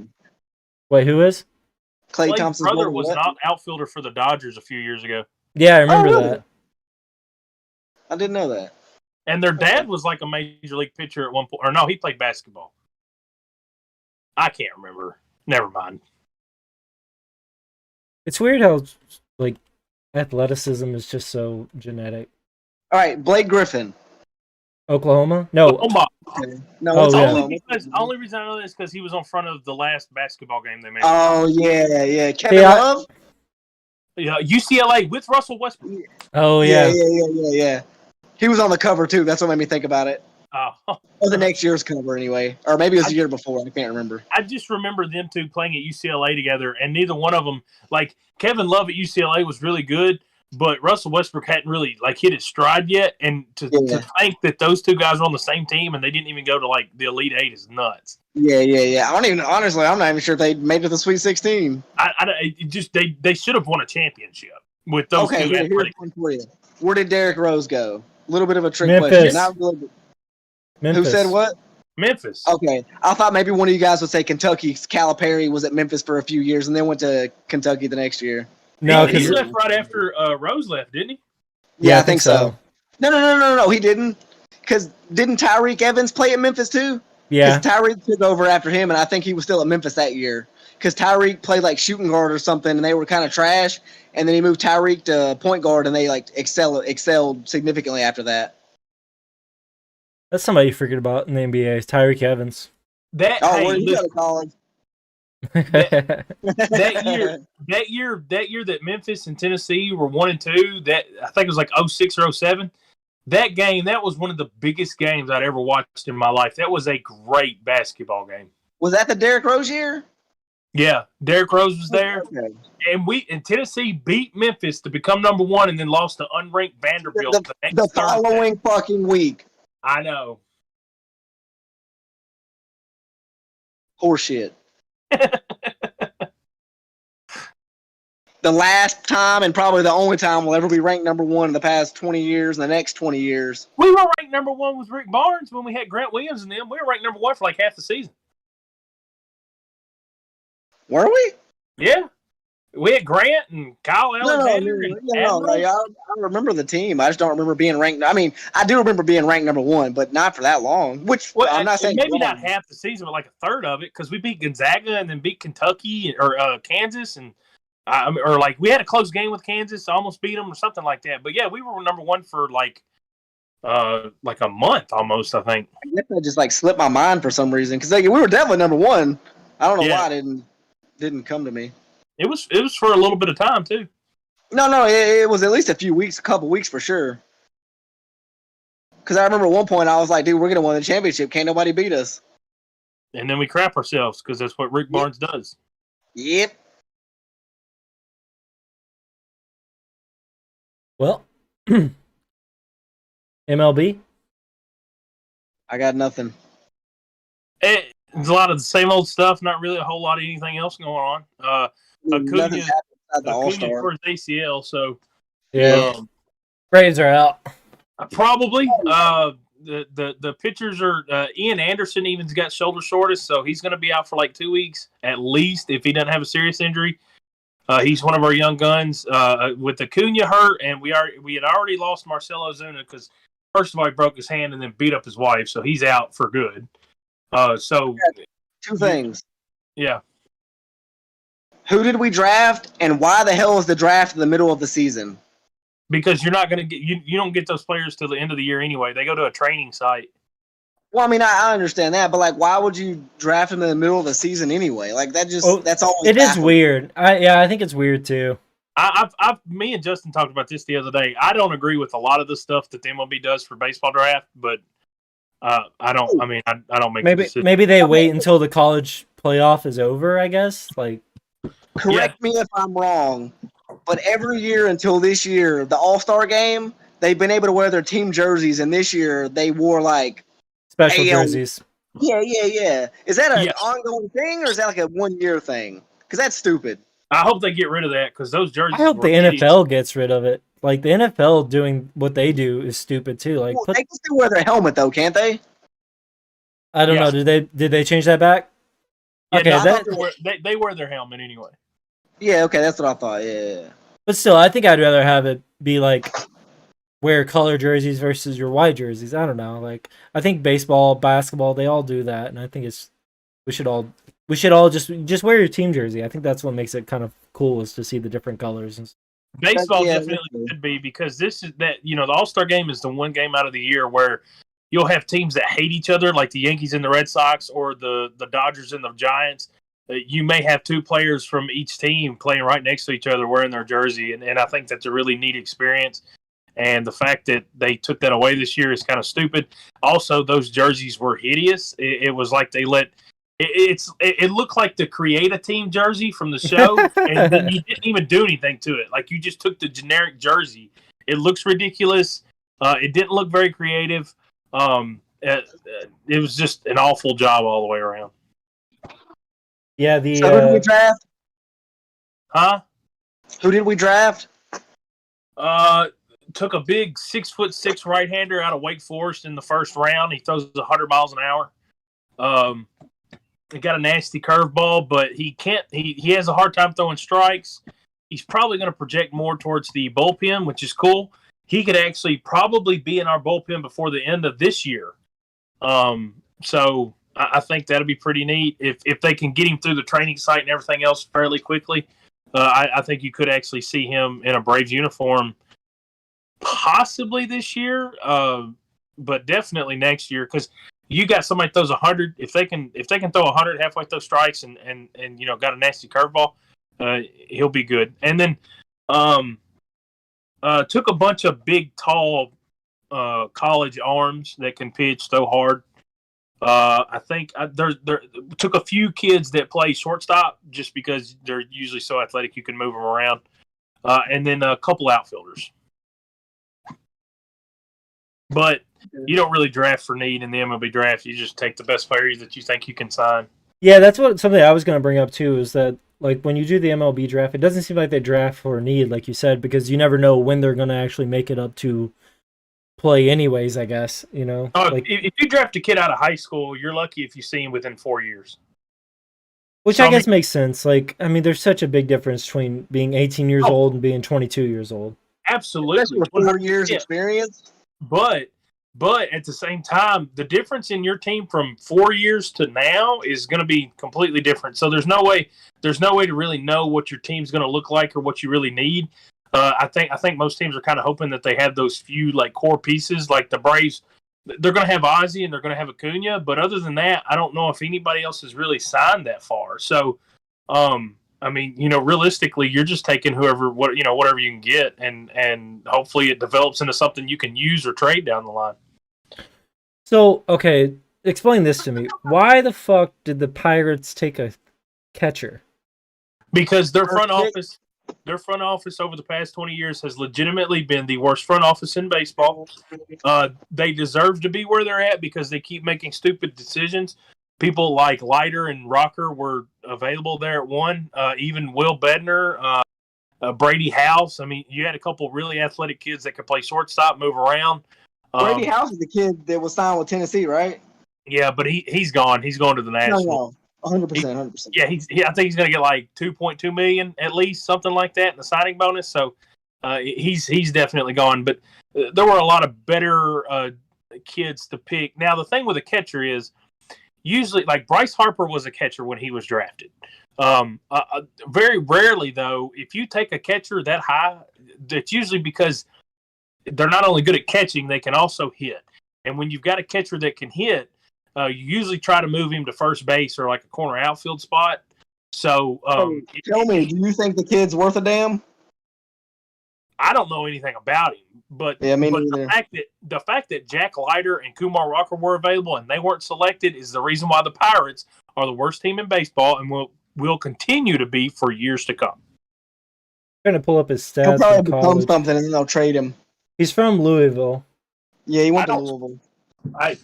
Wait, who is? Clay Clay's Thompson's brother brother was what? an outfielder for the Dodgers a few years ago. Yeah, I remember really? that. I didn't know that. And their dad was like a major league pitcher at one point. Or no, he played basketball. I can't remember. Never mind. It's weird how like athleticism is just so genetic. All right, Blake Griffin. Oklahoma? No. Oklahoma. Okay. No, Oh, it's yeah. Only Oklahoma. only reason I know this is because he was on front of the last basketball game they made. Oh yeah. Kevin See, Love. Yeah, UCLA with Russell Westbrook. Oh yeah. Yeah. He was on the cover too. That's what made me think about it. Oh, Or the next year's cover anyway, or maybe it was the year before. I can't remember. I just remember them two playing at UCLA together, and neither one of them, like Kevin Love at UCLA was really good, but Russell Westbrook hadn't really like hit his stride yet. And to think that those two guys were on the same team and they didn't even go to like the Elite Eight is nuts. Yeah. I'm not even sure if they made it to the Sweet 16. They should have won a championship with those two. Here's one for you. Where did Derrick Rose go? A little bit of a trick Memphis. question. Not really. Memphis. Who said what? Memphis. Okay, I thought maybe one of you guys would say Kentucky. Calipari was at Memphis for a few years and then went to Kentucky the next year. No, he because left right after Rose left, didn't he? Yeah, I think so. No, he didn't. Because didn't Tyreek Evans play at Memphis too? Yeah. Because Tyreek took over after him, and I think he was still at Memphis that year. Because Tyreek played like shooting guard or something, and they were kind of trash. And then he moved Tyreek to point guard, and they like excelled significantly after that. That's somebody you forget about in the NBA. Is Tyreek Evans. Where you go to college? that year that Memphis and Tennessee were 1-2, that I think it was like 06 or 07. That game, that was one of the biggest games I'd ever watched in my life. That was a great basketball game. Was that the Derrick Rose year? Yeah, Derrick Rose was there, Okay. and Tennessee beat Memphis to become number one, and then lost to unranked Vanderbilt The following fucking week. I know. Horseshit. The last time and probably the only time we'll ever be ranked number one in the past 20 years and the next 20 years. We were ranked number one with Rick Barnes when we had Grant Williams and them. We were ranked number one for like half the season. Were we? Yeah. We had Grant and Kyle Alexander. I remember the team. I just don't remember being ranked. I mean, I do remember being ranked number one, but not for that long. Which I'm not saying maybe not half the season, but like a third of it, because we beat Gonzaga and then beat Kentucky or Kansas, and or like we had a close game with Kansas, almost beat them or something like that. But yeah, we were number one for like a month almost. I think. I guess that just like slipped my mind for some reason because we were definitely number one. I don't know why it didn't come to me. It was for a little bit of time too. No, it was at least a couple weeks for sure. Because I remember at one point I was like, dude, we're gonna win the championship. Can't nobody beat us. And then we crap ourselves because that's what Rick Barnes does. Yep. Well, MLB. I got nothing. It's a lot of the same old stuff. Not really a whole lot of anything else going on. Acuna for his ACL, so yeah, Braves are out. Probably. The pitchers are Ian Anderson even's got shoulder soreness, so he's going to be out for like 2 weeks at least if he doesn't have a serious injury. He's one of our young guns. With Acuna hurt, and we had already lost Marcell Ozuna because first of all he broke his hand and then beat up his wife, so he's out for good. So two things. Yeah. Who did we draft, and why the hell is the draft in the middle of the season? Because you're not going to get you don't get those players till the end of the year anyway. They go to a training site. Well, I mean, I understand that, but like, why would you draft them in the middle of the season anyway? Like that that's all. It is weird. I think it's weird too. Me and Justin talked about this the other day. I don't agree with a lot of the stuff that the MLB does for baseball draft, but I don't. I mean, I don't make maybe they wait until the college playoff is over. I guess like. Correct me if I'm wrong, but every year until this year, the All-Star game, they've been able to wear their team jerseys, and this year they wore like special jerseys. Yeah. Is that an ongoing thing, or is that like a 1 year thing? Because that's stupid. I hope they get rid of that because those jerseys. I hope the NFL gets rid of it. Like the NFL doing what they do is stupid too. Like they can still wear their helmet though, can't they? I don't know. Did they change that back? Yeah, okay, no, they wear their helmet anyway. Yeah, okay, that's what I thought. Yeah. But still, I think I'd rather have it be like wear color jerseys versus your white jerseys. I don't know. Like I think baseball, basketball, they all do that, and I think we should all just wear your team jersey. I think that's what makes it kind of cool is to see the different colors and stuff. Baseball definitely should be because this is that the All-Star game is the one game out of the year where you'll have teams that hate each other, like the Yankees and the Red Sox, or the Dodgers and the Giants. You may have two players from each team playing right next to each other wearing their jersey, and I think that's a really neat experience. And the fact that they took that away this year is kind of stupid. Also, those jerseys were hideous. It was like they let it looked like the Create a Team jersey from the show, and then you didn't even do anything to it. Like you just took the generic jersey. It looks ridiculous. It didn't look very creative. It was just an awful job all the way around. Yeah, So who did we draft? Huh? Who did we draft? Took a big 6'6" right-hander out of Wake Forest in the first round. He throws 100 miles an hour. He got a nasty curveball, but he can't. He has a hard time throwing strikes. He's probably going to project more towards the bullpen, which is cool. He could actually probably be in our bullpen before the end of this year. So I think that'll be pretty neat if they can get him through the training site and everything else fairly quickly. I think you could actually see him in a Braves uniform, possibly this year, but definitely next year because you got somebody that throws 100. If they can throw 100 halfway throw strikes and got a nasty curveball, he'll be good. And then took a bunch of big, tall college arms that can pitch so hard. I think there took a few kids that play shortstop just because they're usually so athletic you can move them around, and then a couple outfielders. But you don't really draft for need in the MLB draft. You just take the best players that you think you can sign. Yeah, that's something I was going to bring up too. Is that like when you do the MLB draft, it doesn't seem like they draft for need, like you said, because you never know when they're going to actually make it up to play anyways, I guess, like, if you draft a kid out of high school, you're lucky if you see him within 4 years. Which I guess makes sense. Like, I mean, there's such a big difference between being 18 years old and being 22 years old. Absolutely. Especially with 4 years experience. But at the same time, the difference in your team from 4 years to now is going to be completely different. So there's no way to really know what your team's going to look like or what you really need. I think most teams are kind of hoping that they have those few like core pieces, like the Braves. They're going to have Ozzie and they're going to have Acuna, but other than that, I don't know if anybody else has really signed that far. So, I mean, realistically, you're just taking whatever you can get, and hopefully it develops into something you can use or trade down the line. So, okay, explain this to me. Why the fuck did the Pirates take a catcher? Because their front office over the past 20 years has legitimately been the worst front office in baseball. They deserve to be where they're at because they keep making stupid decisions. People like Leiter and Rocker were available there at one. Even Will Bednar, Brady House. I mean, you had a couple really athletic kids that could play shortstop, move around. Brady House is the kid that was signed with Tennessee, right? Yeah, but he's gone. He's going to the Nationals. No. 100%. Yeah, I think he's going to get like $2.2 million at least, something like that, in the signing bonus. So he's definitely gone. But there were a lot of better kids to pick. Now the thing with a catcher is usually like Bryce Harper was a catcher when he was drafted. Very rarely though, if you take a catcher that high, that's usually because they're not only good at catching, they can also hit. And when you've got a catcher that can hit, you usually try to move him to first base or like a corner outfield spot. So, tell me, do you think the kid's worth a damn? I don't know anything about him, but the fact that Jack Leiter and Kumar Rocker were available and they weren't selected is the reason why the Pirates are the worst team in baseball and will continue to be for years to come. I'm trying to pull up his stats. He'll probably become something and then they'll trade him. He's from Louisville. Yeah, he went to Louisville. I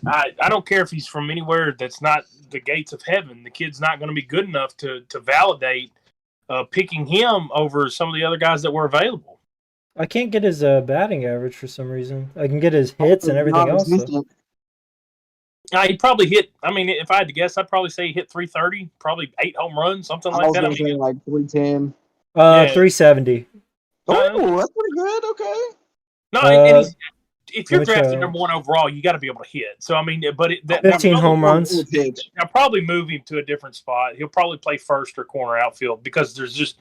don't care if he's from anywhere that's not the gates of heaven. The kid's not going to be good enough to validate picking him over some of the other guys that were available. I can't get his batting average for some reason. I can get his hits and everything else. He probably hit. I mean, if I had to guess, I'd probably say he hit 330, probably 8 home runs, something like that. I was going to say like 310. 370. Oh, that's pretty good. Okay. No, and if you're drafted number 1 overall, you got to be able to hit. So I mean, but 15 home runs. I'll probably move him to a different spot. He'll probably play first or corner outfield because there's just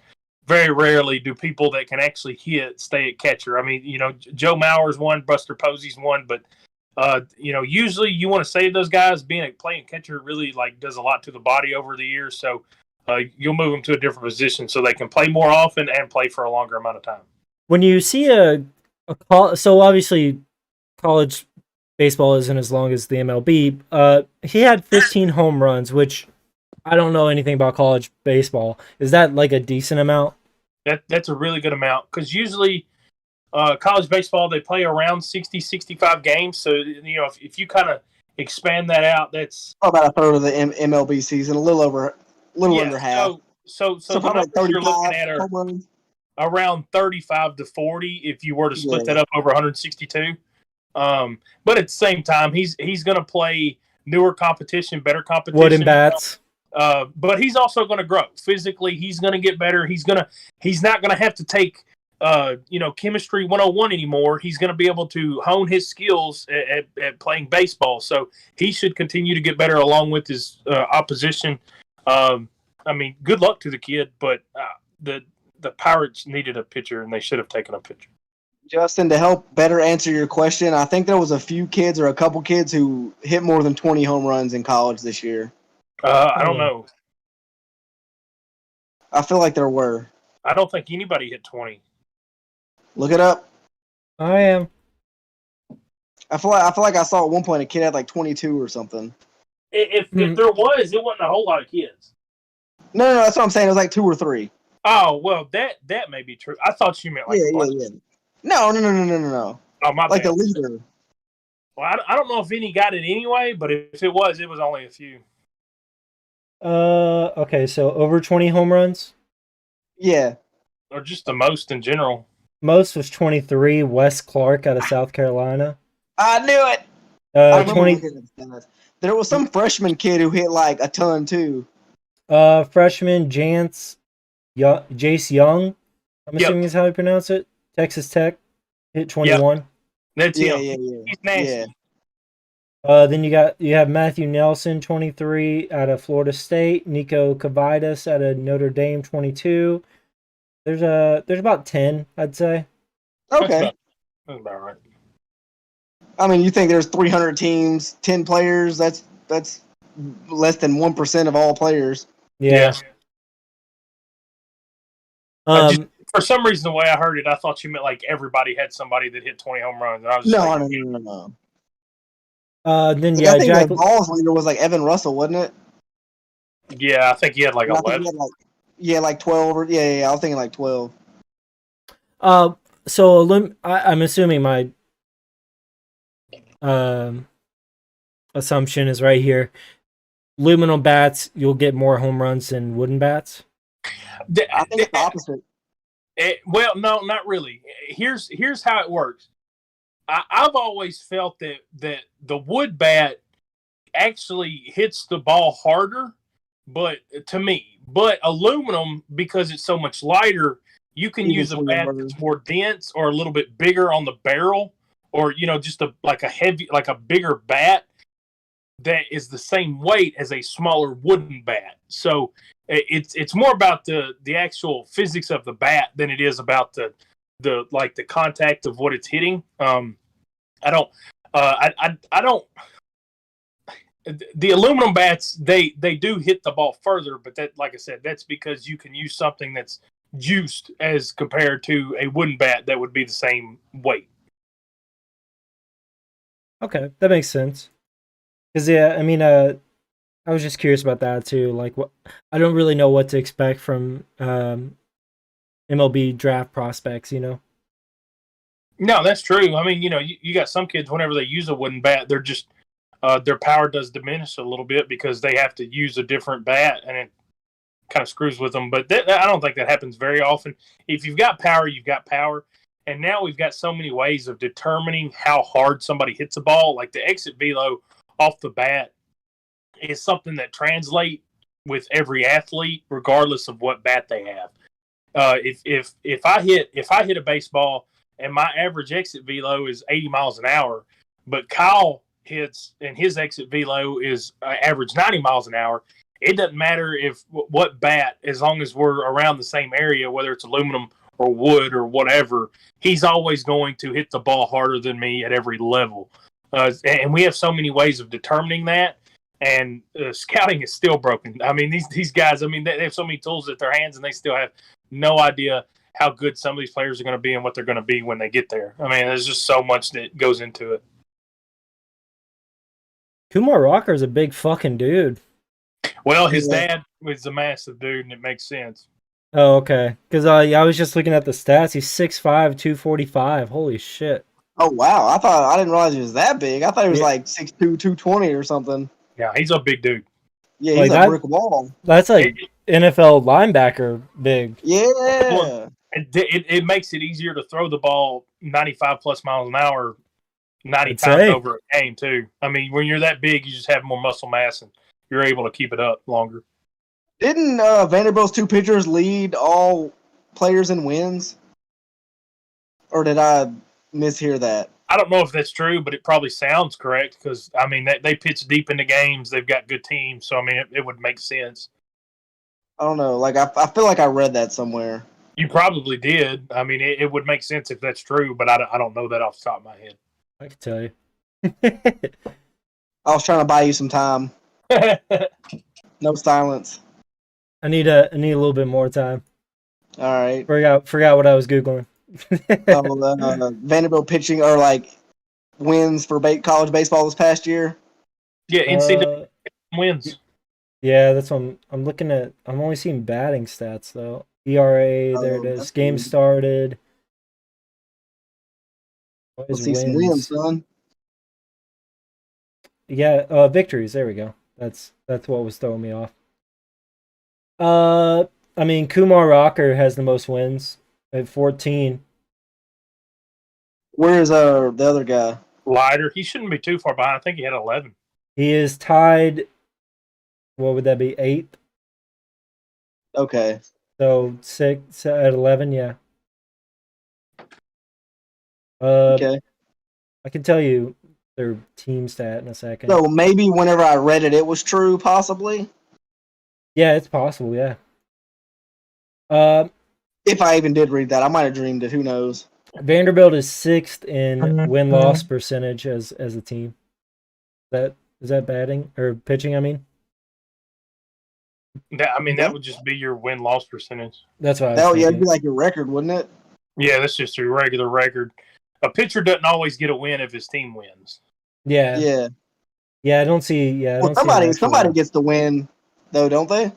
very rarely do people that can actually hit stay at catcher. I mean, Joe Mauer's one, Buster Posey's one, but usually you want to save those guys. Playing catcher really does a lot to the body over the years. So you'll move them to a different position so they can play more often and play for a longer amount of time. When you see so obviously college baseball isn't as long as the MLB. He had 15 home runs, which I don't know anything about college baseball. Is that like a decent amount? That's a really good amount because usually college baseball, they play around 60, 65 games. So, if you kind of expand that out, that's about a third of the MLB season, a little under half. So the numbers you're looking at are around 35 to 40 if you were to split that up over 162. But at the same time, he's going to play newer competition, better competition. Wooden bats. But he's also going to grow physically. He's going to get better. He's not going to have to take chemistry 101 anymore. He's going to be able to hone his skills at playing baseball. So he should continue to get better along with his opposition. I mean, good luck to the kid, but the Pirates needed a pitcher, and they should have taken a pitcher. Justin, to help better answer your question, I think there was a few kids or a couple kids who hit more than 20 home runs in college this year. I don't know. I feel like there were. I don't think anybody hit 20. Look it up. I am. I feel like I saw at one point a kid had like 22 or something. If there was, it wasn't a whole lot of kids. No, that's what I'm saying. It was like 2 or 3. Oh, well, that may be true. I thought you meant like yeah. No. Oh, my like bad. the leader. Well, I don't know if any got it anyway, but if it was only a few. Okay, so over 20 home runs? Yeah. Or just the most in general. Most was 23, Wes Clark out of South Carolina. I knew it! 20. There was some freshman kid who hit like a ton too. Freshman Jace Young, I'm assuming is how you pronounce it. Texas Tech, hit 21. Yep. That's him. Yeah. He's nasty. Then you have Matthew Nelson, 23, out of Florida State. Nico Kavidas out of Notre Dame, 22. There's about 10, I'd say. Okay. That's about right. I mean, you think there's 300 teams, 10 players? That's less than 1% of all players. Yeah. For some reason, the way I heard it, I thought you meant like everybody had somebody that hit 20 home runs. And I was no. Then I think the balls leader was like Evan Russell, wasn't it? Yeah, I think he had like 11. Like 12. I was thinking like 12. So I'm assuming my assumption is right here. Aluminum bats, you'll get more home runs than wooden bats. I think it's the opposite. Well, no, not really. Here's how it works. I've always felt that the wood bat actually hits the ball harder, but aluminum, because it's so much lighter, you can use a bat that's more dense or a little bit bigger on the barrel, or just a bigger bat that is the same weight as a smaller wooden bat. So it's more about the actual physics of the bat than it is about the contact of what it's hitting. I don't. The aluminum bats, they do hit the ball further, but that, like I said, that's because you can use something that's juiced as compared to a wooden bat that would be the same weight. Okay, that makes sense. Because I was just curious about that too. Like, I don't really know what to expect from MLB draft prospects. No, that's true. I mean, you got some kids, whenever they use a wooden bat, they're just their power does diminish a little bit because they have to use a different bat, and it kind of screws with them. But I don't think that happens very often. If you've got power, you've got power. And now we've got so many ways of determining how hard somebody hits a ball. Like the exit velo off the bat is something that translates with every athlete, regardless of what bat they have. If I hit a baseball and my average exit velo is 80 miles an hour, but Kyle hits and his exit velo is average 90 miles an hour, it doesn't matter what bat, as long as we're around the same area, whether it's aluminum or wood or whatever, he's always going to hit the ball harder than me at every level. And we have so many ways of determining that. And scouting is still broken. I mean, these guys, I mean, they have so many tools at their hands, and they still have no idea how good some of these players are going to be and what they're going to be when they get there. I mean, there's just so much that goes into it. Kumar Rocker is a big fucking dude. Well, his dad was a massive dude, and it makes sense. Oh, okay. Because I was just looking at the stats. He's 6'5", 245. Holy shit. Oh, wow. I didn't realize he was that big. I thought he was like 6'2", 220 or something. Yeah, he's a big dude. Yeah, he's a brick wall. That's like NFL linebacker big. Yeah. It makes it easier to throw the ball 95 plus miles an hour 90 times over a game, too. I mean, when you're that big, you just have more muscle mass, and you're able to keep it up longer. Didn't Vanderbilt's 2 pitchers lead all players in wins? Or did I mishear that? I don't know if that's true, but it probably sounds correct because, I mean, they pitch deep into games. They've got good teams, so, I mean, it would make sense. I don't know. Like, I feel like I read that somewhere. You probably did. I mean, it would make sense if that's true, but I don't know that off the top of my head. I can tell you. I was trying to buy you some time. No silence. I need a little bit more time. All right. Forgot what I was Googling. Vanderbilt pitching or like wins for college baseball this past year. Yeah, NCAA wins. Yeah, that's what I'm looking at. I'm only seeing batting stats though. ERA, there it is. Game started. Let's see some wins, son. Yeah, victories. There we go. That's what was throwing me off. I mean, Kumar Rocker has the most wins at 14. Where's the other guy? Leiter. He shouldn't be too far behind. I think he had 11. He is tied. What would that be? 8th. Okay. So 6 at 11. Yeah. Okay. I can tell you their team stat in a second. So maybe whenever I read it, it was true, possibly. Yeah, it's possible. Yeah. If I even did read that, I might have dreamed it. Who knows? Vanderbilt is 6th in win-loss percentage as a team. Is that batting or pitching? I mean. That would just be your win-loss percentage. That's what I was thinking. Yeah, it'd be like your record, wouldn't it? Yeah, that's just your regular record. A pitcher doesn't always get a win if his team wins. Yeah. Yeah. Yeah, I don't see. Yeah, well, somebody gets the win, though, don't they?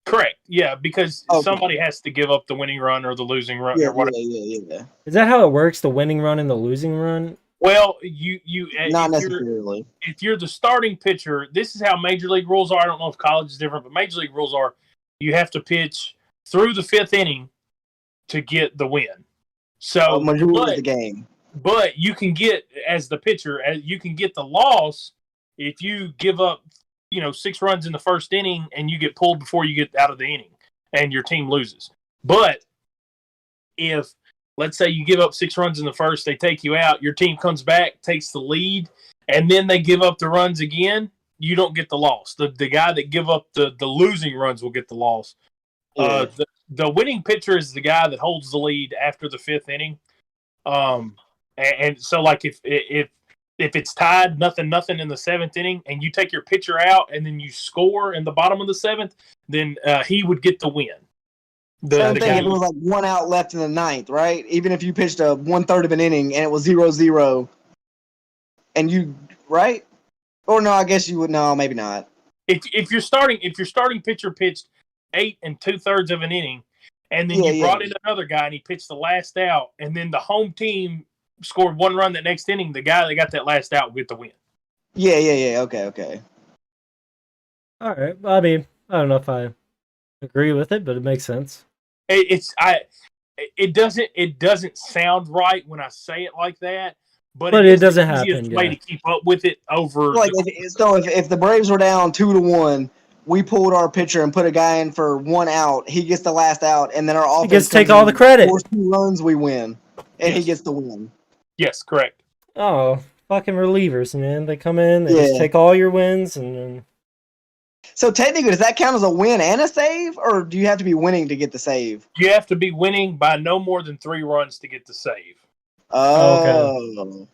Correct. Yeah, because somebody has to give up the winning run or the losing run or whatever. Yeah. Is that how it works? The winning run and the losing run? Well, you not necessarily. If you're the starting pitcher, this is how major league rules are. I don't know if college is different, but major league rules are you have to pitch through the 5th inning to get the win. So majority of the game. But you can get, as the pitcher, you can get the loss if you give up 6 runs in the 1st inning and you get pulled before you get out of the inning and your team loses. But if, let's say you give up 6 runs in the 1st, they take you out, your team comes back, takes the lead, and then they give up the runs again, you don't get the loss. The guy that give up the losing runs will get the loss. Yeah. The winning pitcher is the guy that holds the lead after the 5th inning. And so like if it's tied 0-0 in the 7th inning and you take your pitcher out and then you score in the bottom of the 7th, then he would get the win. Same thing if it was like 1 out left in the 9th, right? Even if you pitched a 1/3 of an inning and it was 0-0 and you, right? Or no, I guess you would, no, maybe not. If your starting pitcher pitched 8 2/3 of an inning and then you brought in another guy and he pitched the last out and then the home team scored 1 run the next inning, the guy that got that last out will get the win. Yeah. Okay. All right. Well, I mean, I don't know if I agree with it, but it makes sense. it doesn't sound right when I say it like that, but it doesn't the easiest happen. way Yeah. to keep up with it over. Like if the Braves were down 2-1, we pulled our pitcher and put a guy in for 1 out. He gets the last out, and then our offense gets to take comes all in, the credit. scores 2 runs, we win, and he Yes. gets the win. Yes, correct. Oh, fucking relievers, man! They come in, they just Yeah. take all your wins, and then So technically, does that count as a win and a save, or do you have to be winning to get the save? You have to be winning by no more than 3 runs to get the save. Oh,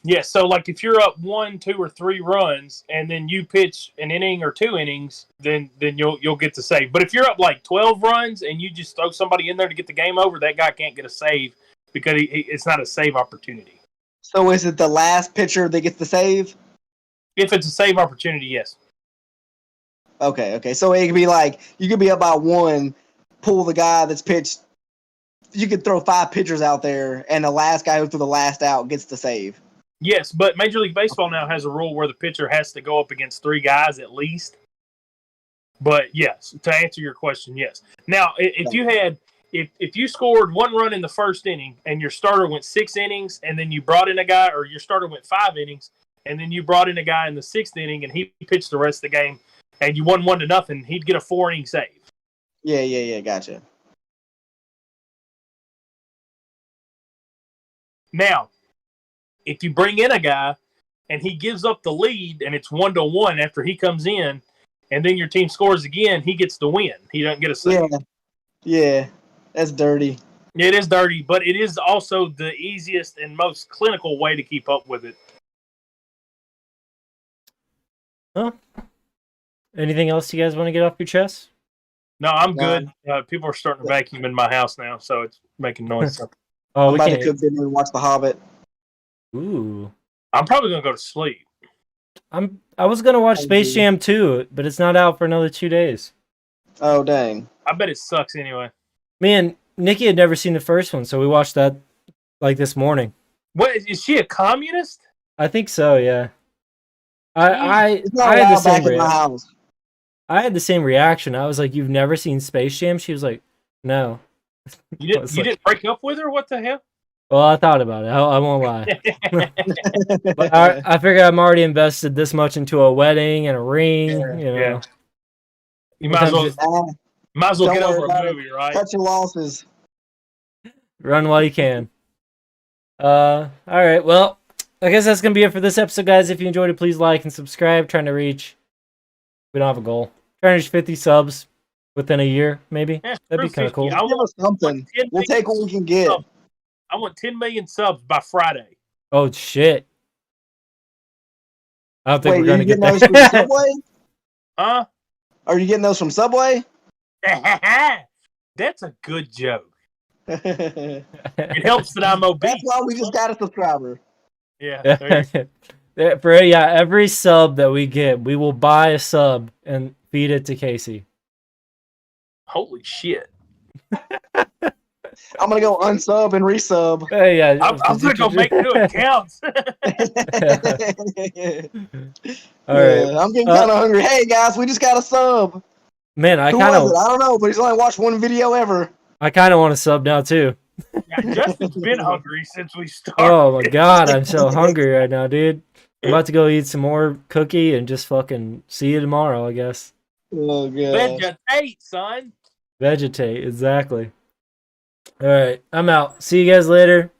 Yeah, so like if you're up 1, 2, or 3 runs, and then you pitch an inning or 2 innings, then you'll get the save. But if you're up like 12 runs and you just throw somebody in there to get the game over, that guy can't get a save because it's not a save opportunity. So is it the last pitcher that gets the save? If it's a save opportunity, yes. Okay. So it could be like you could be up by 1, pull the guy that's pitched. You could throw 5 pitchers out there, and the last guy who threw the last out gets the save. Yes, but Major League Baseball now has a rule where the pitcher has to go up against 3 guys at least. But yes, to answer your question, yes. Now, if you had if you scored 1 run in the first inning and your starter went 6 innings, and then you brought in a guy, or your starter went 5 innings, and then you brought in a guy in the 6th inning and he pitched the rest of the game, and you won 1-0, he'd get a 4-inning save. Yeah, gotcha. Now, if you bring in a guy and he gives up the lead and it's 1-1 after he comes in, and then your team scores again, he gets the win. He doesn't get a save. Yeah, that's dirty. It is dirty, but it is also the easiest and most clinical way to keep up with it. Huh? Anything else you guys want to get off your chest? No, I'm good. People are starting to vacuum in my house now, so it's making noise. Oh, I'm we about can't. to cook dinner and watch The Hobbit. Ooh. I'm probably gonna go to sleep. I was gonna watch Space Jam 2, but it's not out for another 2 days. Oh, dang. I bet it sucks anyway. Me and Nikki had never seen the first one, so we watched that like this morning. What is she a communist? I think so, yeah. I It's not had the allowed same back in my house. I had the same reaction. I was like, "You've never seen Space Jam?" She was like, "No." You It's didn't break up with her? What the hell? Well, I thought about it. I won't lie. But I figure I'm already invested this much into a wedding and a ring. You know, Yeah. You might as well Don't get worry over about a it. movie, right? Cut your losses. run while you can. All right. Well, I guess that's gonna be it for this episode, guys. If you enjoyed it, please like and subscribe. Trying to reach. We don't have a goal. Trying to reach 50 subs within a year, maybe. Yeah, That'd be kind of 50. cool. I Give us something. We'll take what we can get. I want 10 million subs by Friday. Oh shit! I don't think Wait, we're are gonna you get getting those from there. Subway? Huh? Are you getting those from Subway? That's a good joke. That's It helps that I'm obese. why we just got a subscriber. Yeah. there you go. For every sub that we get, we will buy a sub and feed it to Casey. Holy shit. I'm gonna go unsub and resub. Hey, yeah, I'm going to go make new accounts. All right, I'm getting kind of hungry. Hey guys, we just got a sub. man. I Who kind was it? of, I don't know, but he's only watched 1 video ever. want to sub now too. Yeah, Justin's been hungry since we started. Oh my god, I'm so hungry right now, dude. I'm about to go eat some more cookie and just fucking see you tomorrow, I guess. Oh god. Vegetate, son. Vegetate, exactly. All right, I'm out. See you guys later.